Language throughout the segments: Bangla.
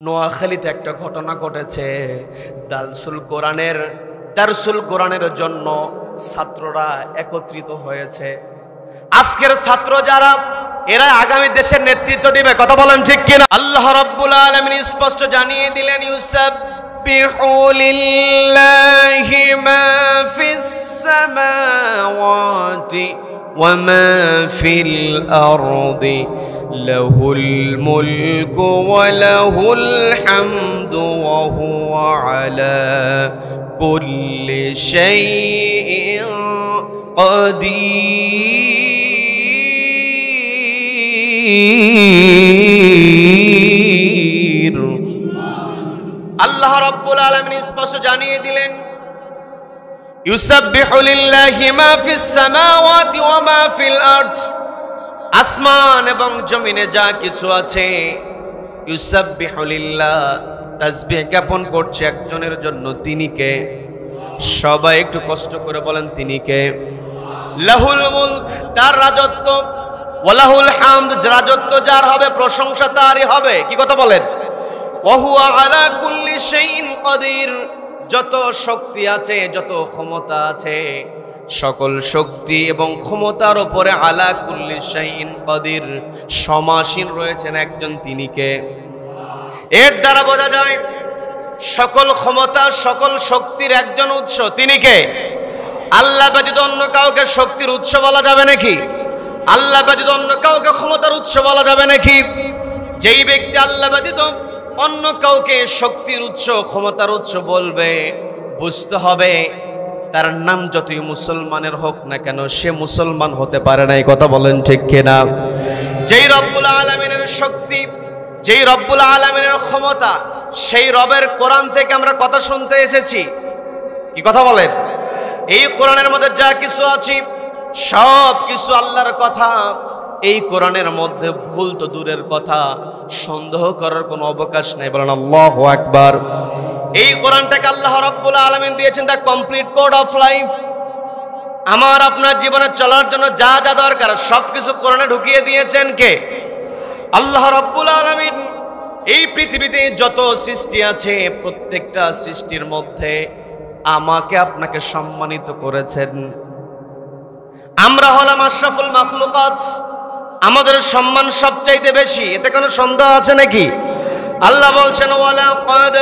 নোয়াখালীতে একটা ঘটনা ঘটেছে। দারসুল কোরআনের জন্য ছাত্ররা একত্রিত হয়েছে। আজকের ছাত্র যারা, এরা আগামী দেশের নেতৃত্ব দিবে। কথা বলেন ঠিক কিনা? আল্লাহ রাব্বুল আলামিন স্পষ্ট জানিয়ে দিলেন, ইউসাব্বিহু লিল্লাহি মা ফিস সামাওয়াতি ওয়া মা ফিল আরদি লাহুল মুলকু ওয়া লাহুল হামদু ওয়া হুয়া আলা কুল্লি শাইইন কাদির। আল্লাহ রাব্বুল আলামিন স্পষ্ট জানিয়ে দিলেন, ইউসাব্বিহু লিল্লাহি মা ফিস সামাওয়াতি ওয়া মা ফিল আরদ। আসমান এবং জমিনে যা কিছু আছে, ইউসাব্বিহু লিল্লাহ, তাসবিহ জ্ঞাপন করছে একজনের জন্য। তিনি কে? সবাই একটু কষ্ট করে বলেন, তিনি কে? লাহুল মুলক, তার রাজত্ব, ওয়া লাহুল হামদ, রাজত্ব যার হবে, প্রশংসা তারই হবে। কি কথা বলেন? ওয়া হুয়া আলা কুল্লি শাইইন কাদির, যত শক্তি আছে, যত ক্ষমতা আছে, সকল শক্তি এবং ক্ষমতার উপরে আলা কুল্লি শাইইন কাদির, সমাসীন রয়েছেন একজন। তিনি কে? এর দ্বারা বোঝা যায় সকল ক্ষমতা, সকল শক্তির একজন উৎস। তিনি কে? আল্লাহ ব্যতীত অন্য কাউকে শক্তির উৎস বলা যাবে নাকি? আল্লাহ ব্যতীত অন্য কাউকে ক্ষমতার উৎস বলা যাবে নাকি? যেই ব্যক্তি আল্লাহ ব্যতীত অন্য কাউকে শক্তির উৎস, ক্ষমতার উৎস বলবে, বুঝতে হবে তার নাম যতই মুসলমানের হোক না কেন, সে মুসলমান হতে পারে না। এই কথা বলেন ঠিক কিনা? যেই রব্বুল আলামিনের শক্তি, যেই রব্বুল আলামিনের ক্ষমতা, সেই রবের কোরআন থেকে আমরা কথা শুনতে এসেছি। কি কথা বলেন? এই কোরআনের মধ্যে যা কিছু আছে সব কিছু আল্লাহর কথা। এই কোরআনের মধ্যে ভুল তো দূরের কথা, সন্দেহ করার কোনো অবকাশ নাই। বলেন আল্লাহু আকবার। এই কোরআনটাকে আল্লাহ রাব্বুল আলামিন দিয়েছেন the complete code of life. আমার আপনার জীবনে চলার জন্য যা যা দরকার সবকিছু কোরআনে ঢুকিয়ে দিয়েছেন কে? আল্লাহ রাব্বুল আলামিন। এই পৃথিবীতে যত সৃষ্টি আছে, প্রত্যেকটা সৃষ্টির মধ্যে আমাকে আপনাকে সম্মানিত করেছেন। আমরা হলাম আশরাফুল মাখলুকাত, আমাদের সম্মান সবচাইতে বেশি। এতে কোনো সন্দেহ আছে নাকি? আল্লাহ বলছেন, ওয়ালাকাদ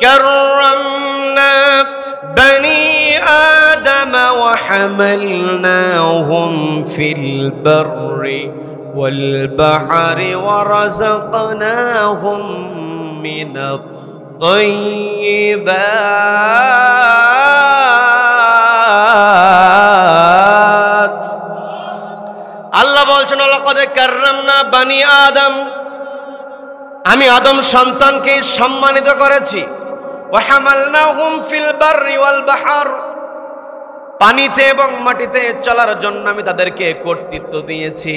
কাররামনা বনি আদম ওয়া হামালনাহুম ফিল বাররি ওয়াল বাহরি ওয়া রাযাকনাহুম মিনাত তাইয়্যিবাত। আল্লাহ বলছেন, ওয়ালাকাদ কাররামনা বনি আদম, আমি আদম সন্তানকে সম্মানিত করেছি। ওয়া হামালনাহুম ফিল বাররি ওয়াল বাহর, পানিতে এবং মাটিতে চলার জন্য আমি তাদেরকে কর্তৃত্ব দিয়েছি।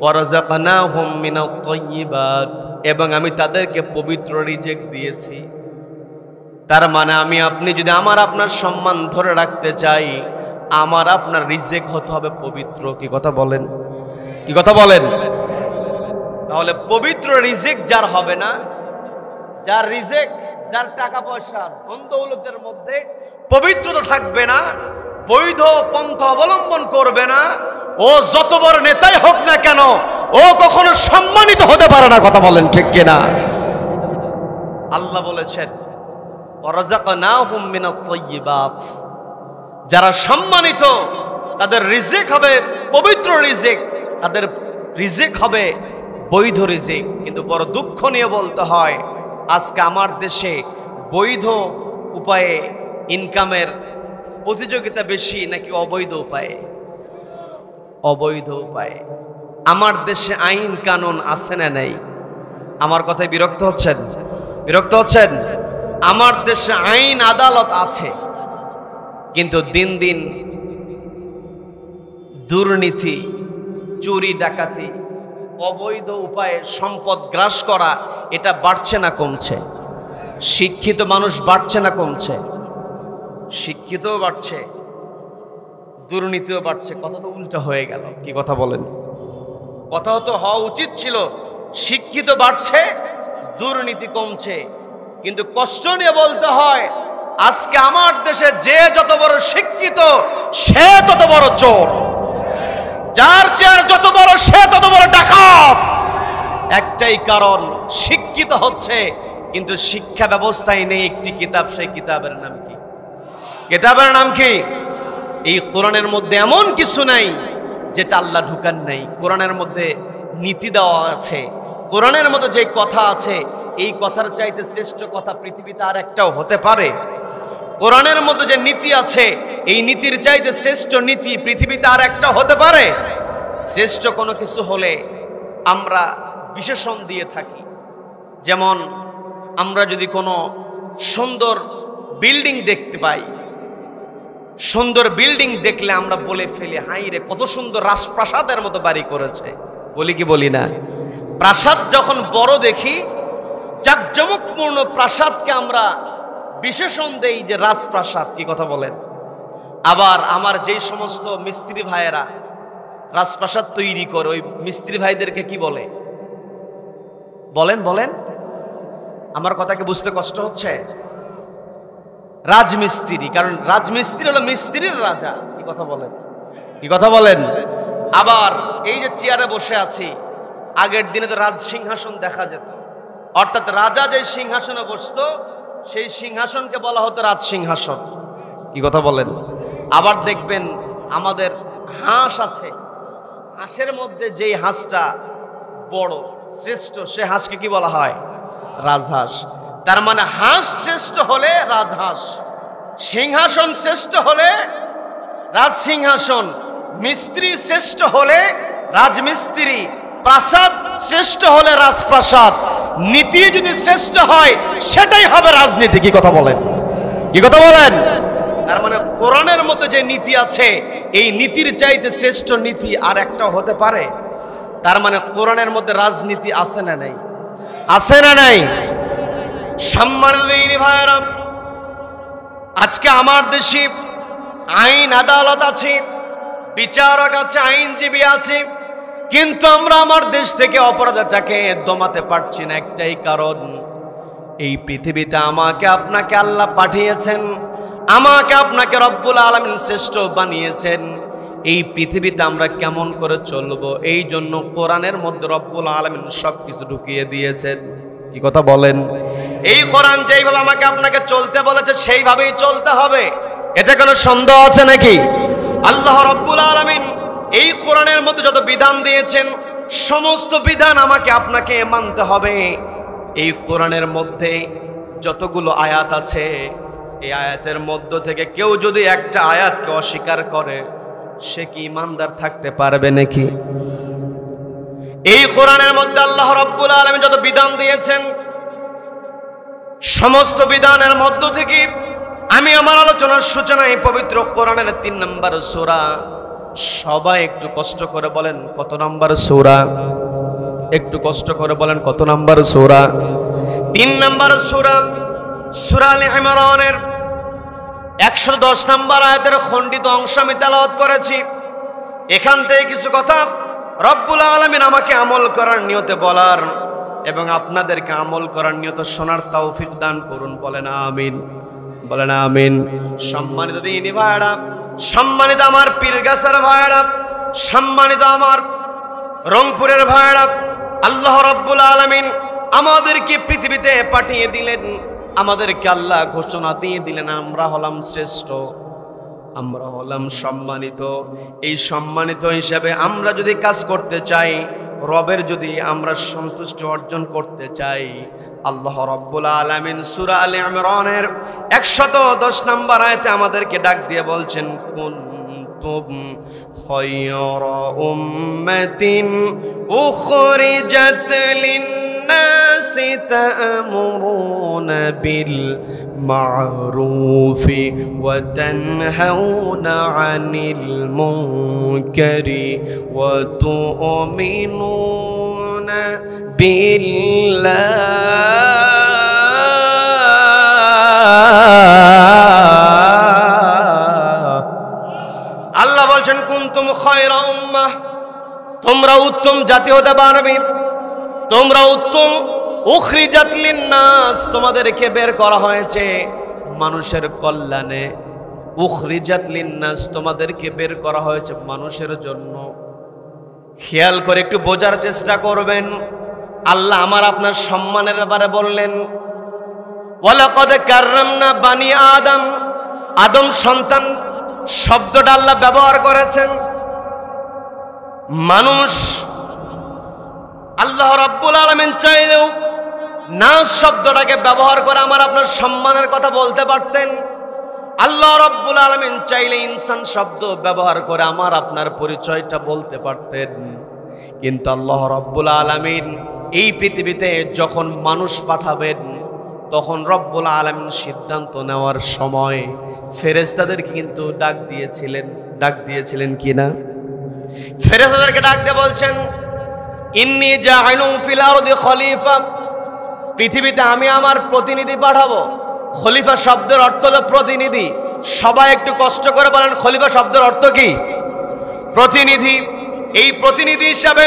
ওয়া রাযাকনাহুম মিনাত তাইয়্যিবাত, এবং আমি তাদেরকে পবিত্র রিজিক দিয়েছি। তার মানে আমি আপনি যদি আমার আপনার সম্মান ধরে রাখতে চাই, আমার আপনার রিজিক হতে হবে পবিত্র। কি কথা বলেন? কি কথা বলেন? তাহলে পবিত্র রিজিক যার হবে না, যার রিজিক, যার টাকা পয়সা ধন দৌলতের মধ্যে পবিত্রতা থাকবে না, বৈধ পন্থা অবলম্বন করবে না, ও যত বড় নেতাই হোক না কেন, ও কখনো সম্মানিত হতে পারে না। কথা বলেন ঠিক কিনা? আল্লাহ বলেছেন, ওয়ারাযাকনাহুম মিনাত তাইয়্যিবাত, যারা সম্মানিত তাদের রিজিক হবে পবিত্র রিজিক, তাদের রিজিক হবে বৈধ রিজিক। কিন্তু বড় দুঃখ নিয়ে বলতে হয়, আজকে আমার দেশে বৈধ উপায়ে ইনকামের প্রতিযোগিতা বেশি নাকি অবৈধ উপায়ে? অবৈধ উপায়ে। আমার দেশে আইন কানুন আছে না নেই? আমার কথায় বিরক্ত হচ্ছেন? বিরক্ত হচ্ছেন? আমার দেশে আইন আদালত আছে, কিন্তু দিন দিন দুর্নীতি, চুরি ডাকাতি, অবৈধ উপায়ে সম্পদ গ্রাস করা, এটা বাড়ছে না কমছে? শিক্ষিত মানুষ বাড়ছে না কমছে? শিক্ষিতও বাড়ছে, দুর্নীতিও বাড়ছে। কথা তো উল্টা হয়ে গেল। কি কথা বলেন? কথা তো হওয়া উচিত ছিল, শিক্ষিত বাড়ছে, দুর্নীতি কমছে, কিন্তু কষ্ট নিয়ে বলতে হয় আজকে আমার দেশে যে যত বড় শিক্ষিত সে তত বড় চোর, যার চেয়ার যত বড় সে তত বড় ডাকাত। একটাই কারণ, শিক্ষিত হচ্ছে কিন্তু শিক্ষা ব্যবস্থায় নেই একটি কিতাব। সেই কিতাবের নাম কি? কিতাবের নাম কি? এই কোরআনের মধ্যে এমন কিছু নাই যেটা আল্লাহ ঢুকান নাই। কোরআনের মধ্যে নীতি দেওয়া আছে, কোরআনের মধ্যে যে কথা আছে এই কথার চাইতে শ্রেষ্ঠ কথা পৃথিবীতে আর একটাও হতে পারে? কোরআনের মধ্যে যে নীতি আছে এই নীতির চাইতে শ্রেষ্ঠ নীতি পৃথিবীতে আর একটা হতে পারে? শ্রেষ্ঠ কোনো কিছু হলে আমরা বিশেষণ দিয়ে থাকি। যেমন আমরা যদি কোনো সুন্দর বিল্ডিং দেখতে পাই, সুন্দর বিল্ডিং দেখলে আমরা বলে ফেলি হাই রে কত সুন্দর, রাজপ্রাসাদের মতো বাড়ি করেছে, বলি কি বলি না? প্রাসাদ যখন বড় দেখি, জাঁকজমকপূর্ণ প্রাসাদকে আমরা বিশেষণ দেই যে রাজপ্রাসাদ। কি কথা বলেন? আবার আমার যেই সমস্ত মিস্ত্রি ভাইয়েরা রাজপ্রাসাদ তৈরি করে ওই মিস্ত্রি ভাইদেরকে কি বলে? বলেন বলেন, আমার কথাকে বুঝতে কষ্ট হচ্ছে? রাজমিস্ত্রি। কারণ রাজমিস্ত্রি হলো মিস্ত্রির রাজা। কি কথা বলেন? কি কথা বলেন? আবার এই যে চেয়ারে বসে আছি, আগের দিনে তো রাজ সিংহাসন দেখা যেত, অর্থাৎ রাজা যে সিংহাসনে বসতো সেই সিংহাসনকে বলা হতো রাজ সিংহাসন। কি কথা বলেন? আবার দেখবেন আমাদের হাঁস আছে, হাঁসের মধ্যে যেই হাঁসটা বড় শ্রেষ্ঠ সে হাঁসকে কি বলা হয়? রাজহাঁস। তার মানে হাঁস শ্রেষ্ঠ হলে রাজহাঁস, সিংহাসন শ্রেষ্ঠ হলে রাজ সিংহাসন, মিস্ত্রি শ্রেষ্ঠ হলে রাজমিস্ত্রি, প্রাসাদ শ্রেষ্ঠ হলে রাজপ্রাসাদ, নীতি যদি শ্রেষ্ঠ হয় সেটাই হবে রাজনীতি। কি কথা বলেন? কি কথা বলেন? তার মানে কোরআনের মধ্যে যে নীতি আছে এই নীতির চাইতে শ্রেষ্ঠ নীতি আর একটা হতে পারে? তার মানে কোরআনের মধ্যে রাজনীতি আছে না নাই? আছে না নাই? সম্মানিত ভাইয়েরা, আজকে আমার দেশে আইন আদালত আছে, বিচারক আছে, আইনজীবী আছে, কিন্তু আমরা আমার দেশ থেকে অপরাধটাকে দমাতে পারছি না। একটাই কারণ, এই পৃথিবীতে আমাকে আপনাকে আল্লাহ পাঠিয়েছেন, আমাকে আপনাকে রব্বুল আলামিন শ্রেষ্ঠ বানিয়েছেন। এই পৃথিবীতে আমরা কেমন করে চলবো এই জন্য কোরআনের মধ্যে রব্বুল আলামিন সবকিছু ঢুকিয়ে দিয়েছেন। কি কথা বলেন? এই কোরআন যেইভাবে আমাকে আপনাকে চলতে বলেছে সেইভাবেই চলতে হবে, এতে কোনো সন্দেহ আছে নাকি? আল্লাহ রব্বুল আলামিন এই কোরআনের মধ্যে যত বিধান দিয়েছেন সমস্ত বিধান আমাকে আপনাকে মানতে হবে। এই কোরআনের মধ্যে যতগুলো আয়াত আছে এই আয়াতের মধ্য থেকে কেউ যদি একটা আয়াতকে অস্বীকার করে সে কি ইমানদার থাকতে পারবে নাকি? এই কোরআনের মধ্যে আল্লাহ রাব্বুল আলামিন যত বিধান দিয়েছেন সমস্ত বিধানের মধ্য থেকে আমি আমার আলোচনার সূচনায় পবিত্র কোরআনের 3 নম্বর সূরা, সবাই একটু কষ্ট করে বলেন কত নম্বর সূরা? একটু কষ্ট করে বলেন কত নম্বর সূরা? 3 নম্বর সূরা, সূরা আলে ইমরানের 110 নম্বর আয়াতের খণ্ডিত অংশ আমি তেলাওয়াত করেছি। এখান থেকে কিছু কথা রব্বুল আলামিন আমাকে আমল করার নিয়তে বলার এবং আপনাদেরকে আমল করার নিয়তে শোনার তৌফিক দান করুন। বলেন আমিন, বলেন আমিন। সম্মানিত দিনী ভাইরা, সম্মানিত আমার পীরগাছার ভাইরা, সম্মানিত আমার রংপুরের ভাইরা, আল্লাহ রাব্বুল আলামিন আমাদেরকে পৃথিবীতে পাঠিয়ে দিলেন, আমাদেরকে আল্লাহ ঘোষণা দিয়ে দিলেন আমরা হলাম শ্রেষ্ঠ, আমরা হলাম সম্মানিত। এই সম্মানিত হিসাবে আমরা যদি কাজ করতে চাই, রবের যদি আমরা সন্তুষ্টি অর্জন করতে চাই, আল্লাহ রাব্বুল আলামিন সূরা আলে ইমরানের 110 নম্বর আয়াতে আমাদেরকে ডাক দিয়ে বলছেন, কুনতুম খায়রা উম্মাতিন উখরিজাত লিন-নাস তা'মুরুনা বিল মা'রুফি ওয়া তানহাউনা 'আনিল মুনকারি ওয়া তু'মিনুনা বিল্লাহ। আল্লাহ বলছেন কুনতুম খায়রা উম্মাহ, তোমরা উত্তম জাতি হতে পারবে, তোমরা উত্তম উখরিজাত লিন-নাস, তোমাদেরকে বের করা হয়েছে মানুষের কল্যাণে। উখরিজাত লিন-নাস, তোমাদেরকে বের করা হয়েছে মানুষের জন্য। খেয়াল করে একটু বোঝার চেষ্টা করবেন। আল্লাহ আমার আপনার সম্মানের ব্যাপারে বললেন, ওয়ালাকাদ কাররামনা বানি আদম, আদম সন্তান শব্দটা আল্লাহ ব্যবহার করেছেন। মানুষ আল্লাহ রাব্বুল আলামিন চাইলেও নাস শব্দটাকে ব্যবহার করে আমার আপনার সম্মানের কথা বলতে পারতেন। আল্লাহ রাব্বুল আলামিন চাইলে ইনসান শব্দ ব্যবহার করে আমার আপনার পরিচয়টা বলতে পারতেন। কিন্তু আল্লাহ রাব্বুল আলামিন এই পৃথিবীতে যখন মানুষ পাঠাবেন, তখন রব্বুল আলামিন সিদ্ধান্ত নেওয়ার সময় ফেরেশতাদেরকে কিন্তু ডাক দিয়েছিলেন কিনা? ফেরেশতাদেরকে ডাক দিয়ে বলছেন, ইন্নী জাইলুন ফিল আরদি খলিফা, পৃথিবীতে আমি আমার প্রতিনিধি পাঠাবো। খলিফা শব্দের অর্থ হলো প্রতিনিধি। সবাই একটু কষ্ট করে বলেন, খলিফা শব্দের অর্থ কি? প্রতিনিধি। এই প্রতিনিধি হিসাবে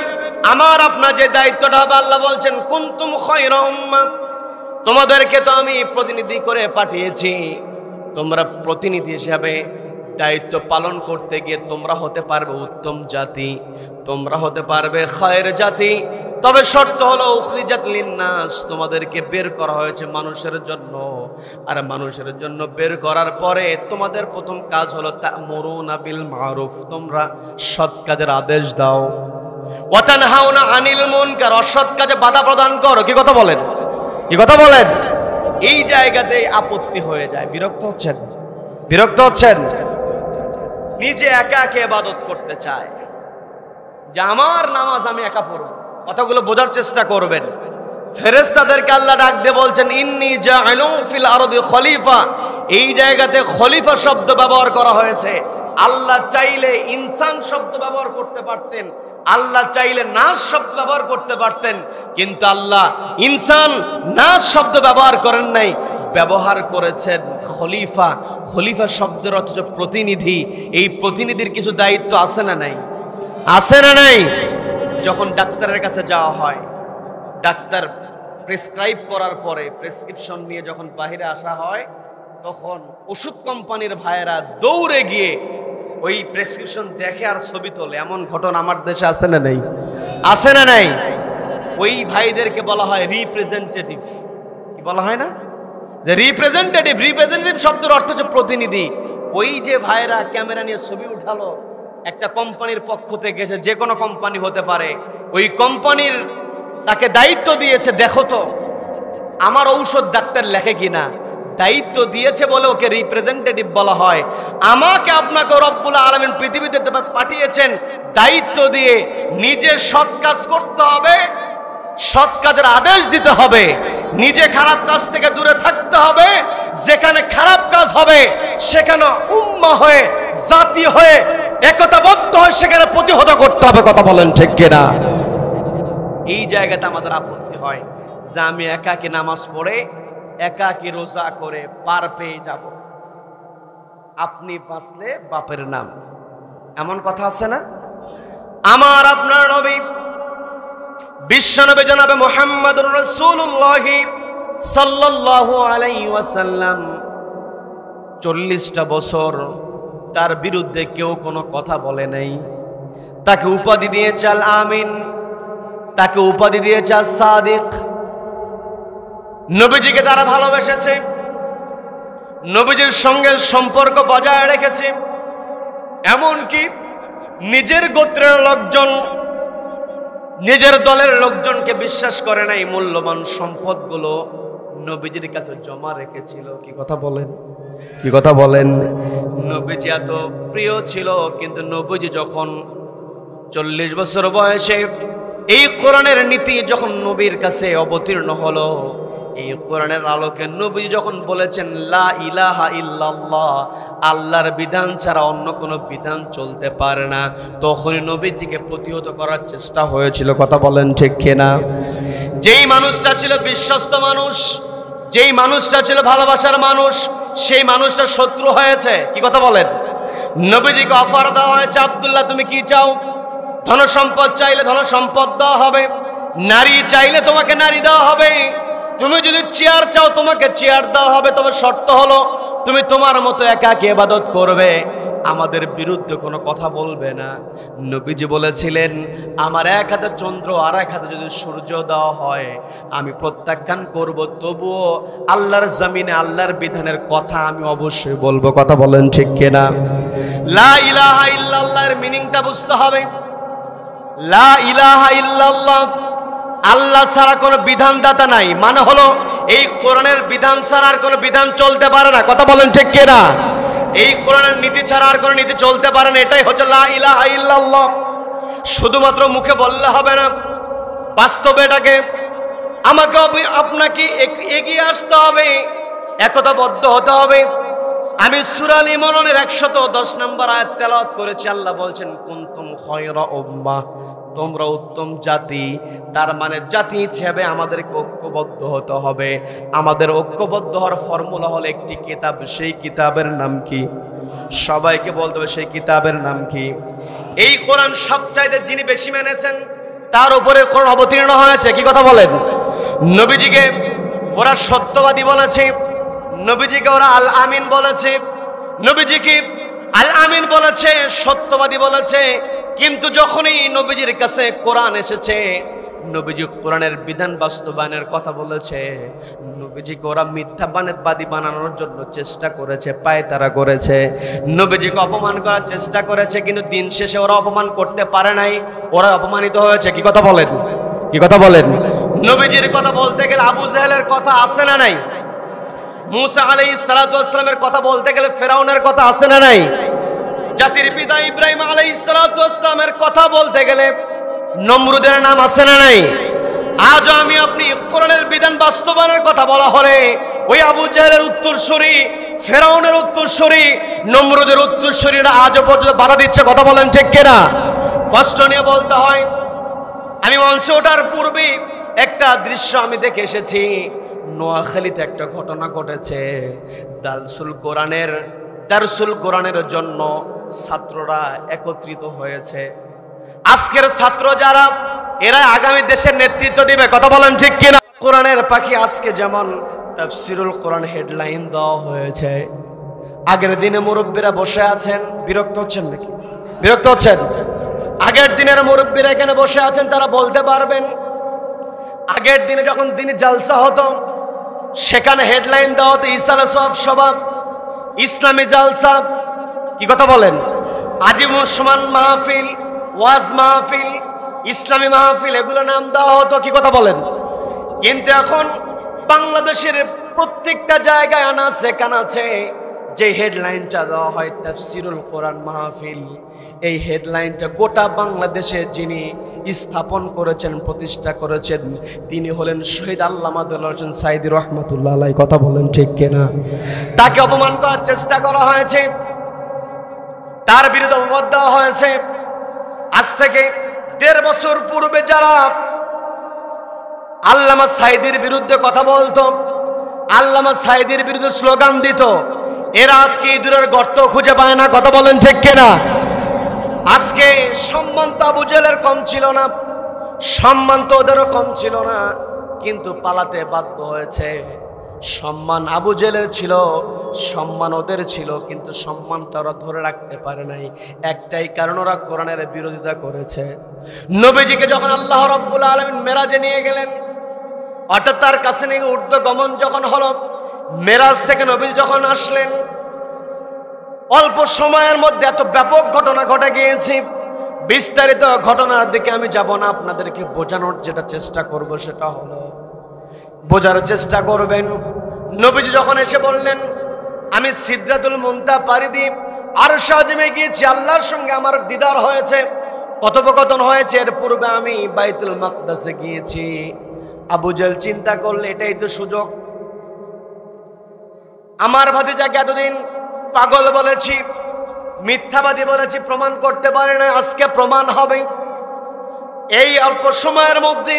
আমার আপনার যে দায়িত্বটা হবে, আল্লাহ বলছেন কুনতুম খায়রা উম্মাহ, তোমাদেরকে তো আমি প্রতিনিধি করে পাঠিয়েছি। তোমরা প্রতিনিধি হিসাবে দায়িত্ব পালন করতে গিয়ে তোমরা হতে পারবে উত্তম জাতি, তোমরা হতে পারবে খায়ের জাতি। তবে শর্ত হলো উখরিজাত লিন-নাস, তোমাদেরকে বের করা হয়েছে মানুষের জন্য। আর মানুষের জন্য বের করার পরে তোমাদের প্রথম কাজ হলো তা'মুরুনা বিল মা'রুফ, তোমরা সৎ কাজের আদেশ দাও। ওয়া তানহাউনা আনিল মুনকার, অসৎ কাজে বাধা প্রদান করো। কি কথা বলেন? কি কথা বলেন? এই জায়গাতে আপত্তি হয়ে যায়। বিরক্ত হচ্ছেন? নিজে একা একা ইবাদত করতে চায় যে আমার নামাজ আমি একা পড়ব। কথাগুলো বোঝার চেষ্টা করবেন। ফেরেশতাদেরকে আল্লাহ ডাক দিয়ে বলছেন, ইন্নী জাইলুন ফিল আরদি খলিফা, এই জায়গাতে খলিফা শব্দ ব্যবহার করা হয়েছে। আল্লাহ চাইলে ইনসান শব্দ ব্যবহার করতে পারতেন, আল্লাহ চাইলে নাস শব্দ ব্যবহার করতে পারতেন, কিন্তু আল্লাহ ইনসান নাস শব্দ ব্যবহার করেন নাই, ব্যবহার করেছেন খলিফা। খলিফা শব্দের অর্থ প্রতিনিধি। এই প্রতিনিধির কিছু দায়িত্ব আছে না নাই? আছে না নাই? যখন ডাক্তারের কাছে যাওয়া হয়, ডাক্তার প্রেসক্রাইব করার পরে প্রেসক্রিপশন নিয়ে যখন বাইরে আসা হয়, তখন ওষুধ কোম্পানির ভাইয়েরা দৌড়ে গিয়ে ওই প্রেসক্রিপশন দেখে আর ছবি তোলে। এমন ঘটনা আমার দেশে আছে না নাই? আছে না নাই? ওই ভাইদেরকে বলা হয় রিপ্রেজেন্টেটিভ। কি বলা হয় না? যে রিপ্রেজেন্টেটিভ শব্দের অর্থ হচ্ছে প্রতিনিধি। ওই যে ভাইরা ক্যামেরা নিয়ে ছবি উঠালো, একটা কোম্পানির পক্ষ থেকে এসে, যে কোনো কোম্পানি হতে পারে, ওই কোম্পানির তাকে দায়িত্ব দিয়েছে, দেখো তো আমার ঔষধ ডাক্তার লেখে কিনা। দায়িত্ব দিয়েছে বলে ওকে রিপ্রেজেন্টেটিভ বলা হয়। আমাকে আপনাকে রব্বুল আলামিন পৃথিবীতে পাঠিয়েছেন দায়িত্ব দিয়ে। নিজে সৎ কাজ করতে হবে, সৎ কাজের আদেশ দিতে হবে, নিজে খারাপ কাজ থেকে দূরে থাকতে হবে। যেখানে খারাপ কাজ হবে সেখানে উম্মাহ হয়ে, জাতি হয়ে, একতাবদ্ধ হয়ে সেখানে প্রতিহত করতে হবে। কথা বলেন ঠিক কিনা? এই জায়গাতে আমাদের আপত্তি হয় যে আমি একাকী নামাজ পড়ে, একাকী রোজা করে পার পেয়ে যাব, আপনি বাঁচলে বাপের নাম। এমন কথা আছে না? আমার আপনার নবী বিশ্বনবী জনাবে মুহাম্মদুর রাসূলুল্লাহ সাল্লাল্লাহু আলাইহি ওয়াসাল্লাম 40টা বছর তার বিরুদ্ধে কেউ কোনো কথা বলে নাই। তাকে উপাধি দিয়েছে আল আমিন, তাকে উপাধি দিয়েছে আস সাদিক। নবীজিকে তারা ভালোবেসেছে, নবীজির সঙ্গে সম্পর্ক বজায় রেখেছে। এমনকি নিজের গোত্রের লোকজন, নিজের দলের লোকজনকে বিশ্বাস করে নাই, মূল্যবান সম্পদগুলো নবীজির কাছে জমা রেখেছিল। কি কথা বলেন? কি কথা বলেন? নবীজি এত প্রিয় ছিল, কিন্তু নবীজি যখন 40 বছর বয়সে এই কোরআনের নীতি যখন নবীর কাছে অবতীর্ণ হলো, এই কোরআনের আলোকে নবী যখন বলেছেন লা ইলাহা ইল্লাল্লাহ, আল্লাহর বিধান ছাড়া অন্য কোনো বিধান চলতে পারে না, তখনই নবীজিকে প্রতিহত করার চেষ্টা হয়েছিল। কথা বলেন ঠিক কিনা? যেই মানুষটা ছিল বিশ্বস্ত মানুষ, যেই মানুষটা ছিল ভালোবাসার মানুষ, সেই মানুষটা শত্রু হয়েছে। কি কথা বলেন? নবীজিকে অফার দেওয়া হয়েছে, আব্দুল্লাহ তুমি কি চাও? ধন সম্পদ চাইলে ধন সম্পদ দেওয়া হবে, নারী চাইলে তোমাকে নারী দেওয়া হবে, তুমি যদি চেয়ার চাও তোমাকে চেয়ার দেওয়া হবে, তবে শর্ত হলো তুমি তোমার মতো একাকী ইবাদত করবে, আমাদের বিরুদ্ধে কোনো কথা বলবে না। নবীজি বলেছিলেন, আমার এক হাতে চন্দ্র আর এক হাতে যদি সূর্য দেওয়া হয় আমি প্রত্যাখ্যান করব, তবুও আল্লাহর জমিনে আল্লাহর বিধানের কথা আমি অবশ্যই বলবো। কথা বলেন ঠিক কিনা? লা ইলাহা ইল্লাল্লাহর মিনিংটা বুঝতে হবে। লা ইলাহা ইল্লাল্লাহ, আল্লাহ ছাড়া কোনো বিধানদাতা নাই, মানে হলো এই কোরআনের বিধান ছাড়া আর কোনো বিধান চলতে পারে না। কথা বলেন ঠিক কিনা? এই কোরআনের নীতি ছাড়া আর কোনো নীতি চলতে পারে না, এটাই হচ্ছে লা ইলাহা ইল্লাল্লাহ। শুধুমাত্র মুখে বললে হবে না, বাস্তবে এটাকে আমাকে আপনাকে এগিয়ে আসতে হবে, একতাবদ্ধ হতে হবে। আমি সূরা আল ইমরানের 110 নম্বর আয়াত তেলাওয়াত করেছি। আল্লাহ বলছেন, কুনতুম খায়রা উম্মাহ, তোমরা উত্তম জাতি। তার মানে জাতি হিসেবে আমাদেরকে ঐক্যবদ্ধ হতে হবে। আমাদের ঐক্যবদ্ধ হওয়ার ফর্মুলা হলো একটি কিতাব। সেই কিতাবের নাম কি? সবাইকে বলতে হবে সেই কিতাবের নাম কি? এই কোরআন সবচাইতে যিনি বেশি মেনেছেন তার উপরে কোরআন অবতীর্ণ হয়েছে। কি কথা বলেন? নবীজিকে ওরা সত্যবাদী বলেছে, নবীজিকে ওরা আল আমিন বলেছে, নবীজিকে আল আমিন বলেছে, সত্যবাদী বলেছে। কিন্তু যখনই নবীজির কাছে কোরআন এসেছে, নবীজি কোরআনের বিধান বাস্তবায়নের কথা বলেছে, নবীজিকে ওরা মিথ্যাবাদী বানানোর জন্য চেষ্টা করেছে, পায়তারা করেছে, নবীজিকে অপমান করার চেষ্টা করেছে। কিন্তু দিন শেষে ওরা অপমান করতে পারে নাই, ওরা অপমানিত হয়েছে। কি কথা বলেন? কি কথা বলেন? নবীজির কথা বলতে গেলে আবু জাহেলের কথা আছে না নাই? মুসা আলাইহিস সালাতু ওয়াস সালামের কথা বলতে গেলে ফেরাউনের কথা আছে না নাই? জাতির পিতা ইব্রাহিম আলাইহিস সালাতু ওয়াস সালামের কথা বলতে গেলে নমরুদের নাম আছে না নাই? আজ আমি আপনি কোরআনের বিধান বাস্তবায়নের কথা বলা হলে ওই আবু জাহেলের উত্তরসূরি, ফেরাউনের উত্তরসূরি, নমরুদের উত্তরসূরিরা আজও পর্যন্ত বাধা দিচ্ছে। কথা বলেন ঠিক কিনা? কষ্ট নিয়ে বলতে হয়। আমি মঞ্চে ওঠার পূর্বে একটা দৃশ্য আমি দেখে এসেছি। নোয়াখালীতে একটা ঘটনা ঘটেছে। দারসুল কোরআনের জন্য ছাত্ররা একত্রিত হয়েছে। আজকের ছাত্র যারা, এরা আগামী দেশের নেতৃত্ব দিবে। কথা বলেন ঠিক কিনা? কোরআনের পাখি আজকে যেমন তাফসিরুল কোরআন হেডলাইন দেওয়া হয়েছে, আগের দিনে মুরব্বীরা বসে আছেন, বিরক্ত হচ্ছেন নাকি? বিরক্ত হচ্ছেন? আগের দিনের মুরব্বীরা এখানে বসে আছেন, তারা বলতে পারবেন আগের দিনে যখন দিনে জালসা হতো সেখানে হেডলাইন দেওয়া হতো ইসালে সব সভা, ইসলামী জালসা। কি কথা বলেন? আজিমুসমান মাহফিল, ওয়াজ মাহফিল, ইসলামী মাহফিল, এগুলো নাম দেওয়া হতো। কি কথা বলেন? কিন্তু এখন বাংলাদেশের প্রত্যেকটা জায়গায় আনাচে কানাচে যে হেডলাইনটা দেওয়া হয় তাফসিরুল কোরআন মাহফিল, এই হেডলাইনটা গোটা বাংলাদেশে যিনি স্থাপন করেছেন, প্রতিষ্ঠা করেছেন, তিনি হলেন শহীদ আল্লামা দেলোয়ার হোসেন সাঈদী রহমাতুল্লাহ আলাইহি। কথা বলেন ঠিক কিনা? তাকে অপমান করার চেষ্টা করা হয়েছে, তার বিরুদ্ধে অপবাদ দেওয়া হয়েছে। আজ থেকে ১.৫ বছর পূর্বে যারা আল্লামা সাঈদীর বিরুদ্ধে কথা বলতো, আল্লামা সাঈদীর বিরুদ্ধে স্লোগান দিত, এরা আজকে ইঁদুরের গর্ত খুঁজে পায় না। কথা বলেন ঠিক কিনা? আজকে সম্মান তো আবু জাহেলের কম ছিল না, সম্মান তো ওদেরও কম ছিল না, কিন্তু পালাতে বাধ্য হয়েছে। সম্মান আবু জাহেলের ছিল, সম্মান ওদের ছিল, কিন্তু সম্মানটা ওরা ধরে রাখতে পারে নাই। একটাই কারণ, ওরা কোরআনের বিরোধিতা করেছে। নবীজিকে যখন আল্লাহ রাব্বুল আলামিন মেরাজে নিয়ে গেলেন, অর্থাৎ তার কাছে নিয়ে ঊর্ধ্বগমন যখন হলো, মেরাজ থেকে নবী যখন আসলেন, অল্প সময়ের মধ্যে এত ব্যাপক ঘটনা ঘটে গিয়েছে। বিস্তারিত ঘটনার দিকে আমি যাব না, আপনাদেরকে বোঝানোর যেটা চেষ্টা করব সেটা হলো, বোঝার চেষ্টা করবেন। নবীজি যখন এসে বললেন, আমি সিদরাতুল মুনতাহা পাড়ি দিয়ে আরশ আজিমে গিয়েছি, আল্লাহর সঙ্গে আমার দিদার হয়েছে, কথোপকথন হয়েছে। এর পূর্বে আমি বাইতুল মাকদাসে গিয়েছি। আবু জাহেল চিন্তা করলে এটাই তো সুযোগ, আমার ভাতিজাকে এতদিন পাগল বলেছি, মিথ্যাবাদী বলেছি, প্রমাণ করতে পারে না, আজকে প্রমাণ হবে। এই অল্প সময়ের মধ্যে,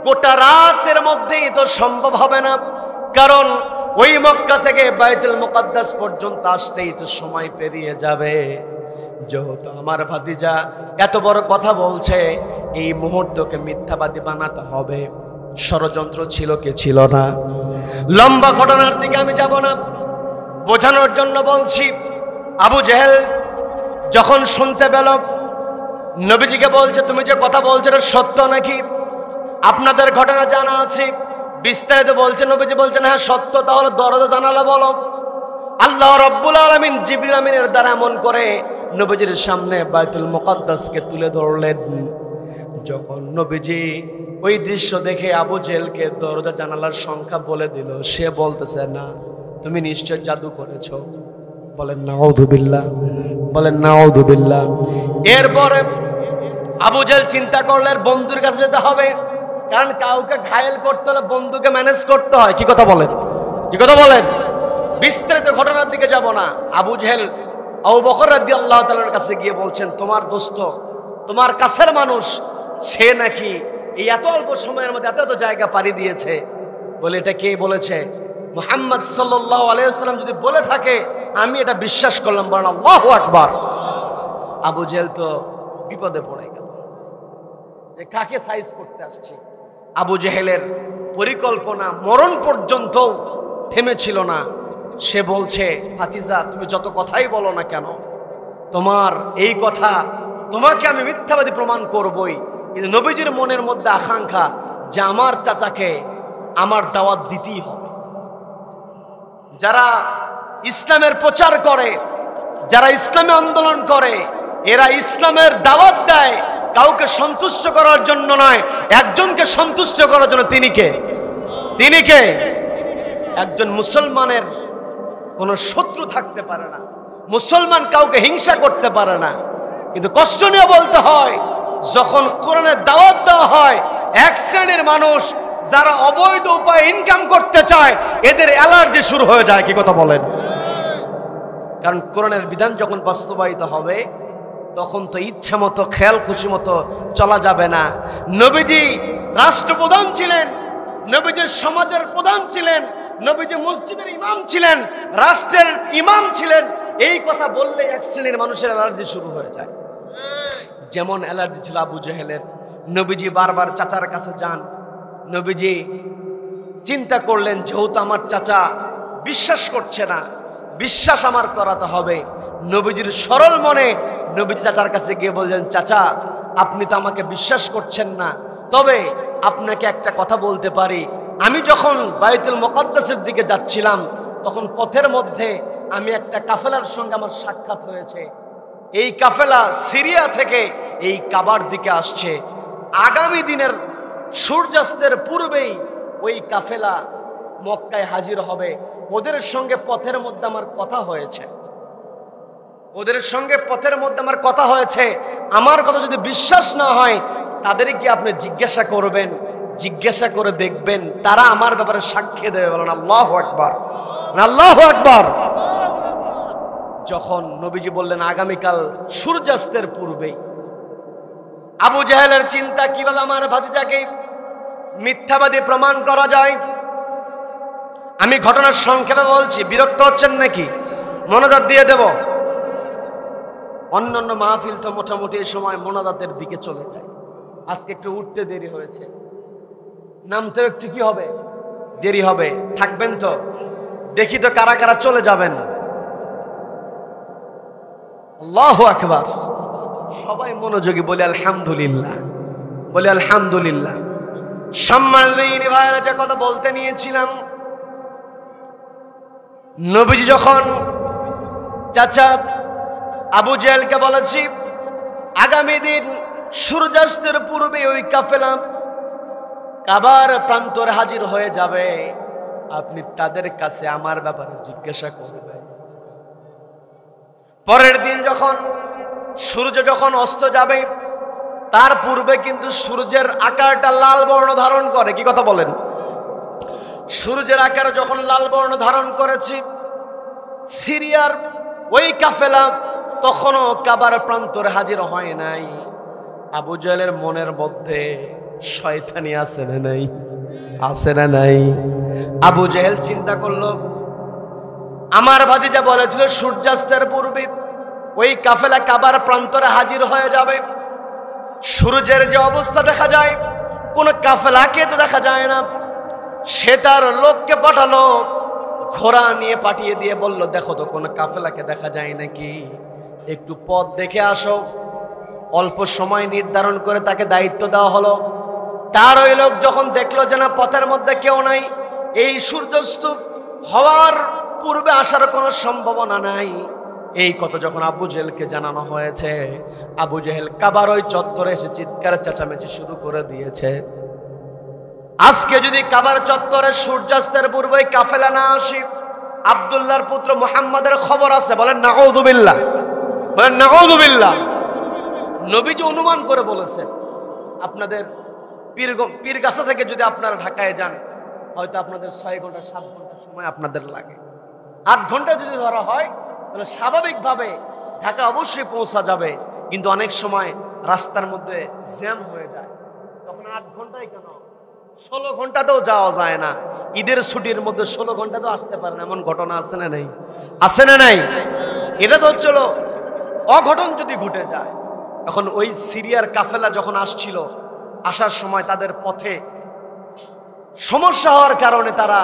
গোটা রাতের মধ্যেই তো সম্ভব হবে না, কারণ ওই মক্কা থেকে বাইতুল মুকাদ্দাস পর্যন্ত আসতেই তো সময় পেরিয়ে যাবে। যেহেতু আমার ভাতিজা এত বড় কথা বলছে, এই মুহূর্তকে মিথ্যাবাদী বানাতে হবে। ষড়যন্ত্র ছিল কি ছিল না? লম্বা ঘটনার দিকে আমি যাব না, বোঝানোর জন্য বলছি। আবু জেহেল যখন শুনতে পেল নবীজিকে বলছে, তুমি যে কথা বলছো এটা সত্য নাকি? আপনাদের ঘটনা জানা আছে, বিস্তারিত বলছে। নবীজি বলছেন হ্যাঁ সত্য। তাহলে দরজা জানালা বলো। আল্লাহ রাব্বুল আলামিন জিবরিল আমিনের দ্বারা এমন করে নবীজির সামনে বাইতুল মুকাদ্দাসকে তুলে ধরলেন। যখন নবীজি ওই দৃশ্য দেখে আবু জেহেলকে দরজা জানালার সংখ্যা বলে দিল, সে বলতেছে না, তুমি নিশ্চয় জাদু করেছো। বলেন নাউযুবিল্লাহ, বলেন নাউযুবিল্লাহ। এরপরে আবু জেহেল চিন্তা করলেন বন্ধুর কাছে যেতে হবে, কারণ কাউকে ঘায়েল করতে হলে বন্ধুকে ম্যানেজ করতে হয়। কি কথা বলেন, কি কথা বলেন? বিস্তারিত ঘটনার দিকে যাব না। আবু জেহেল আবু বকর রাদিয়াল্লাহু তাআলার কাছে গিয়ে বলছেন, তোমার দোস্ত, তোমার কাছের মানুষ, সে নাকি এই এত অল্প সময়ের মধ্যে এত এত জায়গা পাড়ি দিয়েছে। বলে এটা কে বলেছে? মুহাম্মদ সাল্লাল্লাহু আলাইহি ওয়াসাল্লাম যদি বলে থাকে আমি এটা বিশ্বাস করলাম। বলেন আল্লাহু আকবার। আবু জেহেল তো বিপদে পড়ে গেল যে কাকে সাইজ করতে আসছে। আবু জেহেলের পরিকল্পনা মরণ পর্যন্ত থেমেছিল না। সে বলছে, ভাতিজা তুমি যত কথাই বলো না কেন, তোমার এই কথা, তোমাকে আমি মিথ্যাবাদী প্রমাণ করবই। কিন্তু নবীজির মনের মধ্যে আকাঙ্ক্ষা যে আমার চাচাকে আমার দাওয়াত দিতেই হবে। যারা ইসলামের প্রচার করে, যারা ইসলামে আন্দোলন করে, এরা ইসলামের দাওয়াত দেয় কাউকে সন্তুষ্ট করার জন্য নয়, একজনকে সন্তুষ্ট করার জন্য। তিনি কে? তিনি কে? একজন মুসলমানের কোনো শত্রু থাকতে পারে না, মুসলমান কাউকে হিংসা করতে পারে না। কিন্তু কষ্ট নিয়ে বলতে হয়, যখন কোরআনের দাওয়াত দেওয়া হয়, এক শ্রেণীর মানুষ যারা অবৈধ উপায়ে ইনকাম করতে চায়, এদের অ্যালার্জি শুরু হয়ে যায়। কি কথা বলেন? কারণ কোরআনের বিধান যখন বাস্তবায়িত হবে তখন তো ইচ্ছা মতো খেয়াল খুশি মতো চলা যাবে না। নবীজি রাষ্ট্রপ্রধান ছিলেন, নবীজির সমাজের প্রধান ছিলেন, নবীজি মসজিদের ইমাম ছিলেন, রাষ্ট্রের ইমাম ছিলেন। এই কথা বললে এক শ্রেণীর মানুষের অ্যালার্জি শুরু হয়ে যায়। যেমন অ্যালার্জি ছিল আবু জেহেলের। নবীজি বারবার চাচার কাছে যান। নবীজি চিন্তা করলেন যেহেতু আমার চাচা বিশ্বাস করছে না, বিশ্বাস আমার করাতে হবে। নবীজির সরল মনে নবীজি চাচার কাছে গিয়ে বললেন, চাচা আপনি তো আমাকে বিশ্বাস করছেন না, তবে আপনাকে একটা কথা বলতে পারি। আমি যখন বাইতুল মুকাদ্দাসের দিকে যাচ্ছিলাম তখন পথের মধ্যে আমি একটা কাফেলার সঙ্গে আমার সাক্ষাৎ হয়েছে। এই কাফেলা সিরিয়া থেকে এই কাবার দিকে আসছে। আগামী দিনের সূর্যাস্তের পূর্বেই ওই কাফেলা মক্কায় হাজির হবে। ওদের সঙ্গে পথের মধ্যে আমার কথা হয়েছে, ওদের সঙ্গে পথের মধ্যে আমার কথা হয়েছে। আমার কথা যদি বিশ্বাস না হয় তাদেরকে আপনি জিজ্ঞাসা করবেন, জিজ্ঞাসা করে দেখবেন তারা আমার ব্যাপারে সাক্ষী দেবে। বলেন আল্লাহু আকবার, আল্লাহু আকবার। যখন নবীজি বললেন আগামীকাল সূর্যাস্তের পূর্বেই, আবু জেহেলের চিন্তা কিভাবে আমার ভাতিজাকে মিথ্যাবাদী প্রমাণ করা যায়। আমি ঘটনার সংক্ষেপে বলছি, বিরক্ত হচ্ছেন নাকি? মনোজাত দিয়ে দেব। অন্যান্য মাহফিল তো মোটামুটি এই সময় মোনাজাতের দিকে চলে যায়। আজকে একটু উঠতে দেরি হয়েছে, নামতেও একটু কি হবে, দেরি হবে। থাকবেন তো? দেখি তো কারা কারা চলে যাবেন। আল্লাহু আকবার। সবাই মনোযোগী বলে আলহামদুলিল্লাহ, বলে আলহামদুলিল্লাহ। সম্মানিত ভাইরা, যে কথা বলতে নিয়েছিলাম, নবীজি যখন চাচা আবু জেহেলকে বলেছি আগামী দিন সূর্যাস্তের পূর্বে ওই কাফেলা কাবার প্রান্তরে হাজির হয়ে যাবে, আপনি তাদের কাছে আমার ব্যাপারে জিজ্ঞাসা করবেন। পরের দিন যখন সূর্য যখন অস্ত যাবে তার পূর্বে কিন্তু সূর্যের আকারটা লাল বর্ণ ধারণ করে। কি কথা বলেন? সূর্যের আকার যখন লাল বর্ণ ধারণ করেছি, সিরিয়ার ওই কাফেলা তখনও কাবার প্রান্তরে হাজির হয় নাই। আবু জেহেলের মনের মধ্যে শয়তানি আছে না নাই? আছে না নাই? আবু জেহেল চিন্তা করলো, আমার ভাতিজা বলেছিল সূর্যাস্তের পূর্বে ওই কাফেলা কাবার প্রান্তরে হাজির হয়ে যাবে। সূর্যের যে অবস্থা দেখা যায়, কোন কাফেলাকে তো দেখা যায় না। সে তার লোককে পাঠালো, ঘোড়া নিয়ে পাঠিয়ে দিয়ে বলল, দেখো তো কোন কাফেলাকে দেখা যায় নাকি, একটু পথ দেখে আসো। অল্প সময় নির্ধারণ করে তাকে দায়িত্ব দেওয়া হলো। তার ওই লোক যখন দেখলো যে না, পথের মধ্যে কেউ নাই, এই সূর্যাস্ত হওয়ার পূর্বে আসার কোনো সম্ভাবনা নাই, এই কথা যখন আবু জেহেলকে জানানো হয়েছে, আবু জেহেল কাবার ওই চত্বরে এসে চিৎকার চেঁচামেচি শুরু করে দিয়েছে। আজকে যদি কাবার চত্বরে সূর্যাস্তের পূর্বে কাফেলা না আসি, আব্দুল্লাহর পুত্র মুহাম্মাদের খবর আছে, বলেন নাউযুবিল্লাহ, বলেন নাউযুবিল্লাহ। নবীজি অনুমান করে বলেছেন, আপনাদের পীরগাছা থেকে যদি আপনারা ঢাকায় যান, হয়তো আপনাদের 6 ঘন্টা 7 ঘন্টা সময় আপনাদের লাগে। 8 ঘন্টা যদি ধরা হয় তাহলে স্বাভাবিকভাবে ঢাকা অবশ্যই পৌঁছা যাবে, কিন্তু অনেক সময় রাস্তার মধ্যে জ্যাম হয়ে যায়, তখন 8 ঘন্টায় কেন 16 ঘন্টাতেও যাওয়া যায় না। ঈদের ছুটির মধ্যে 16 ঘন্টা তো আসতে পারে না, এমন ঘটনা আছে না নাই? আছে না নাই? এটা তো হচ্ছিল অঘটন যদি ঘটে যায়। এখন ওই সিরিয়ার কাফেলা যখন আসছিল, আসার সময় তাদের পথে সমস্যা হওয়ার কারণে তারা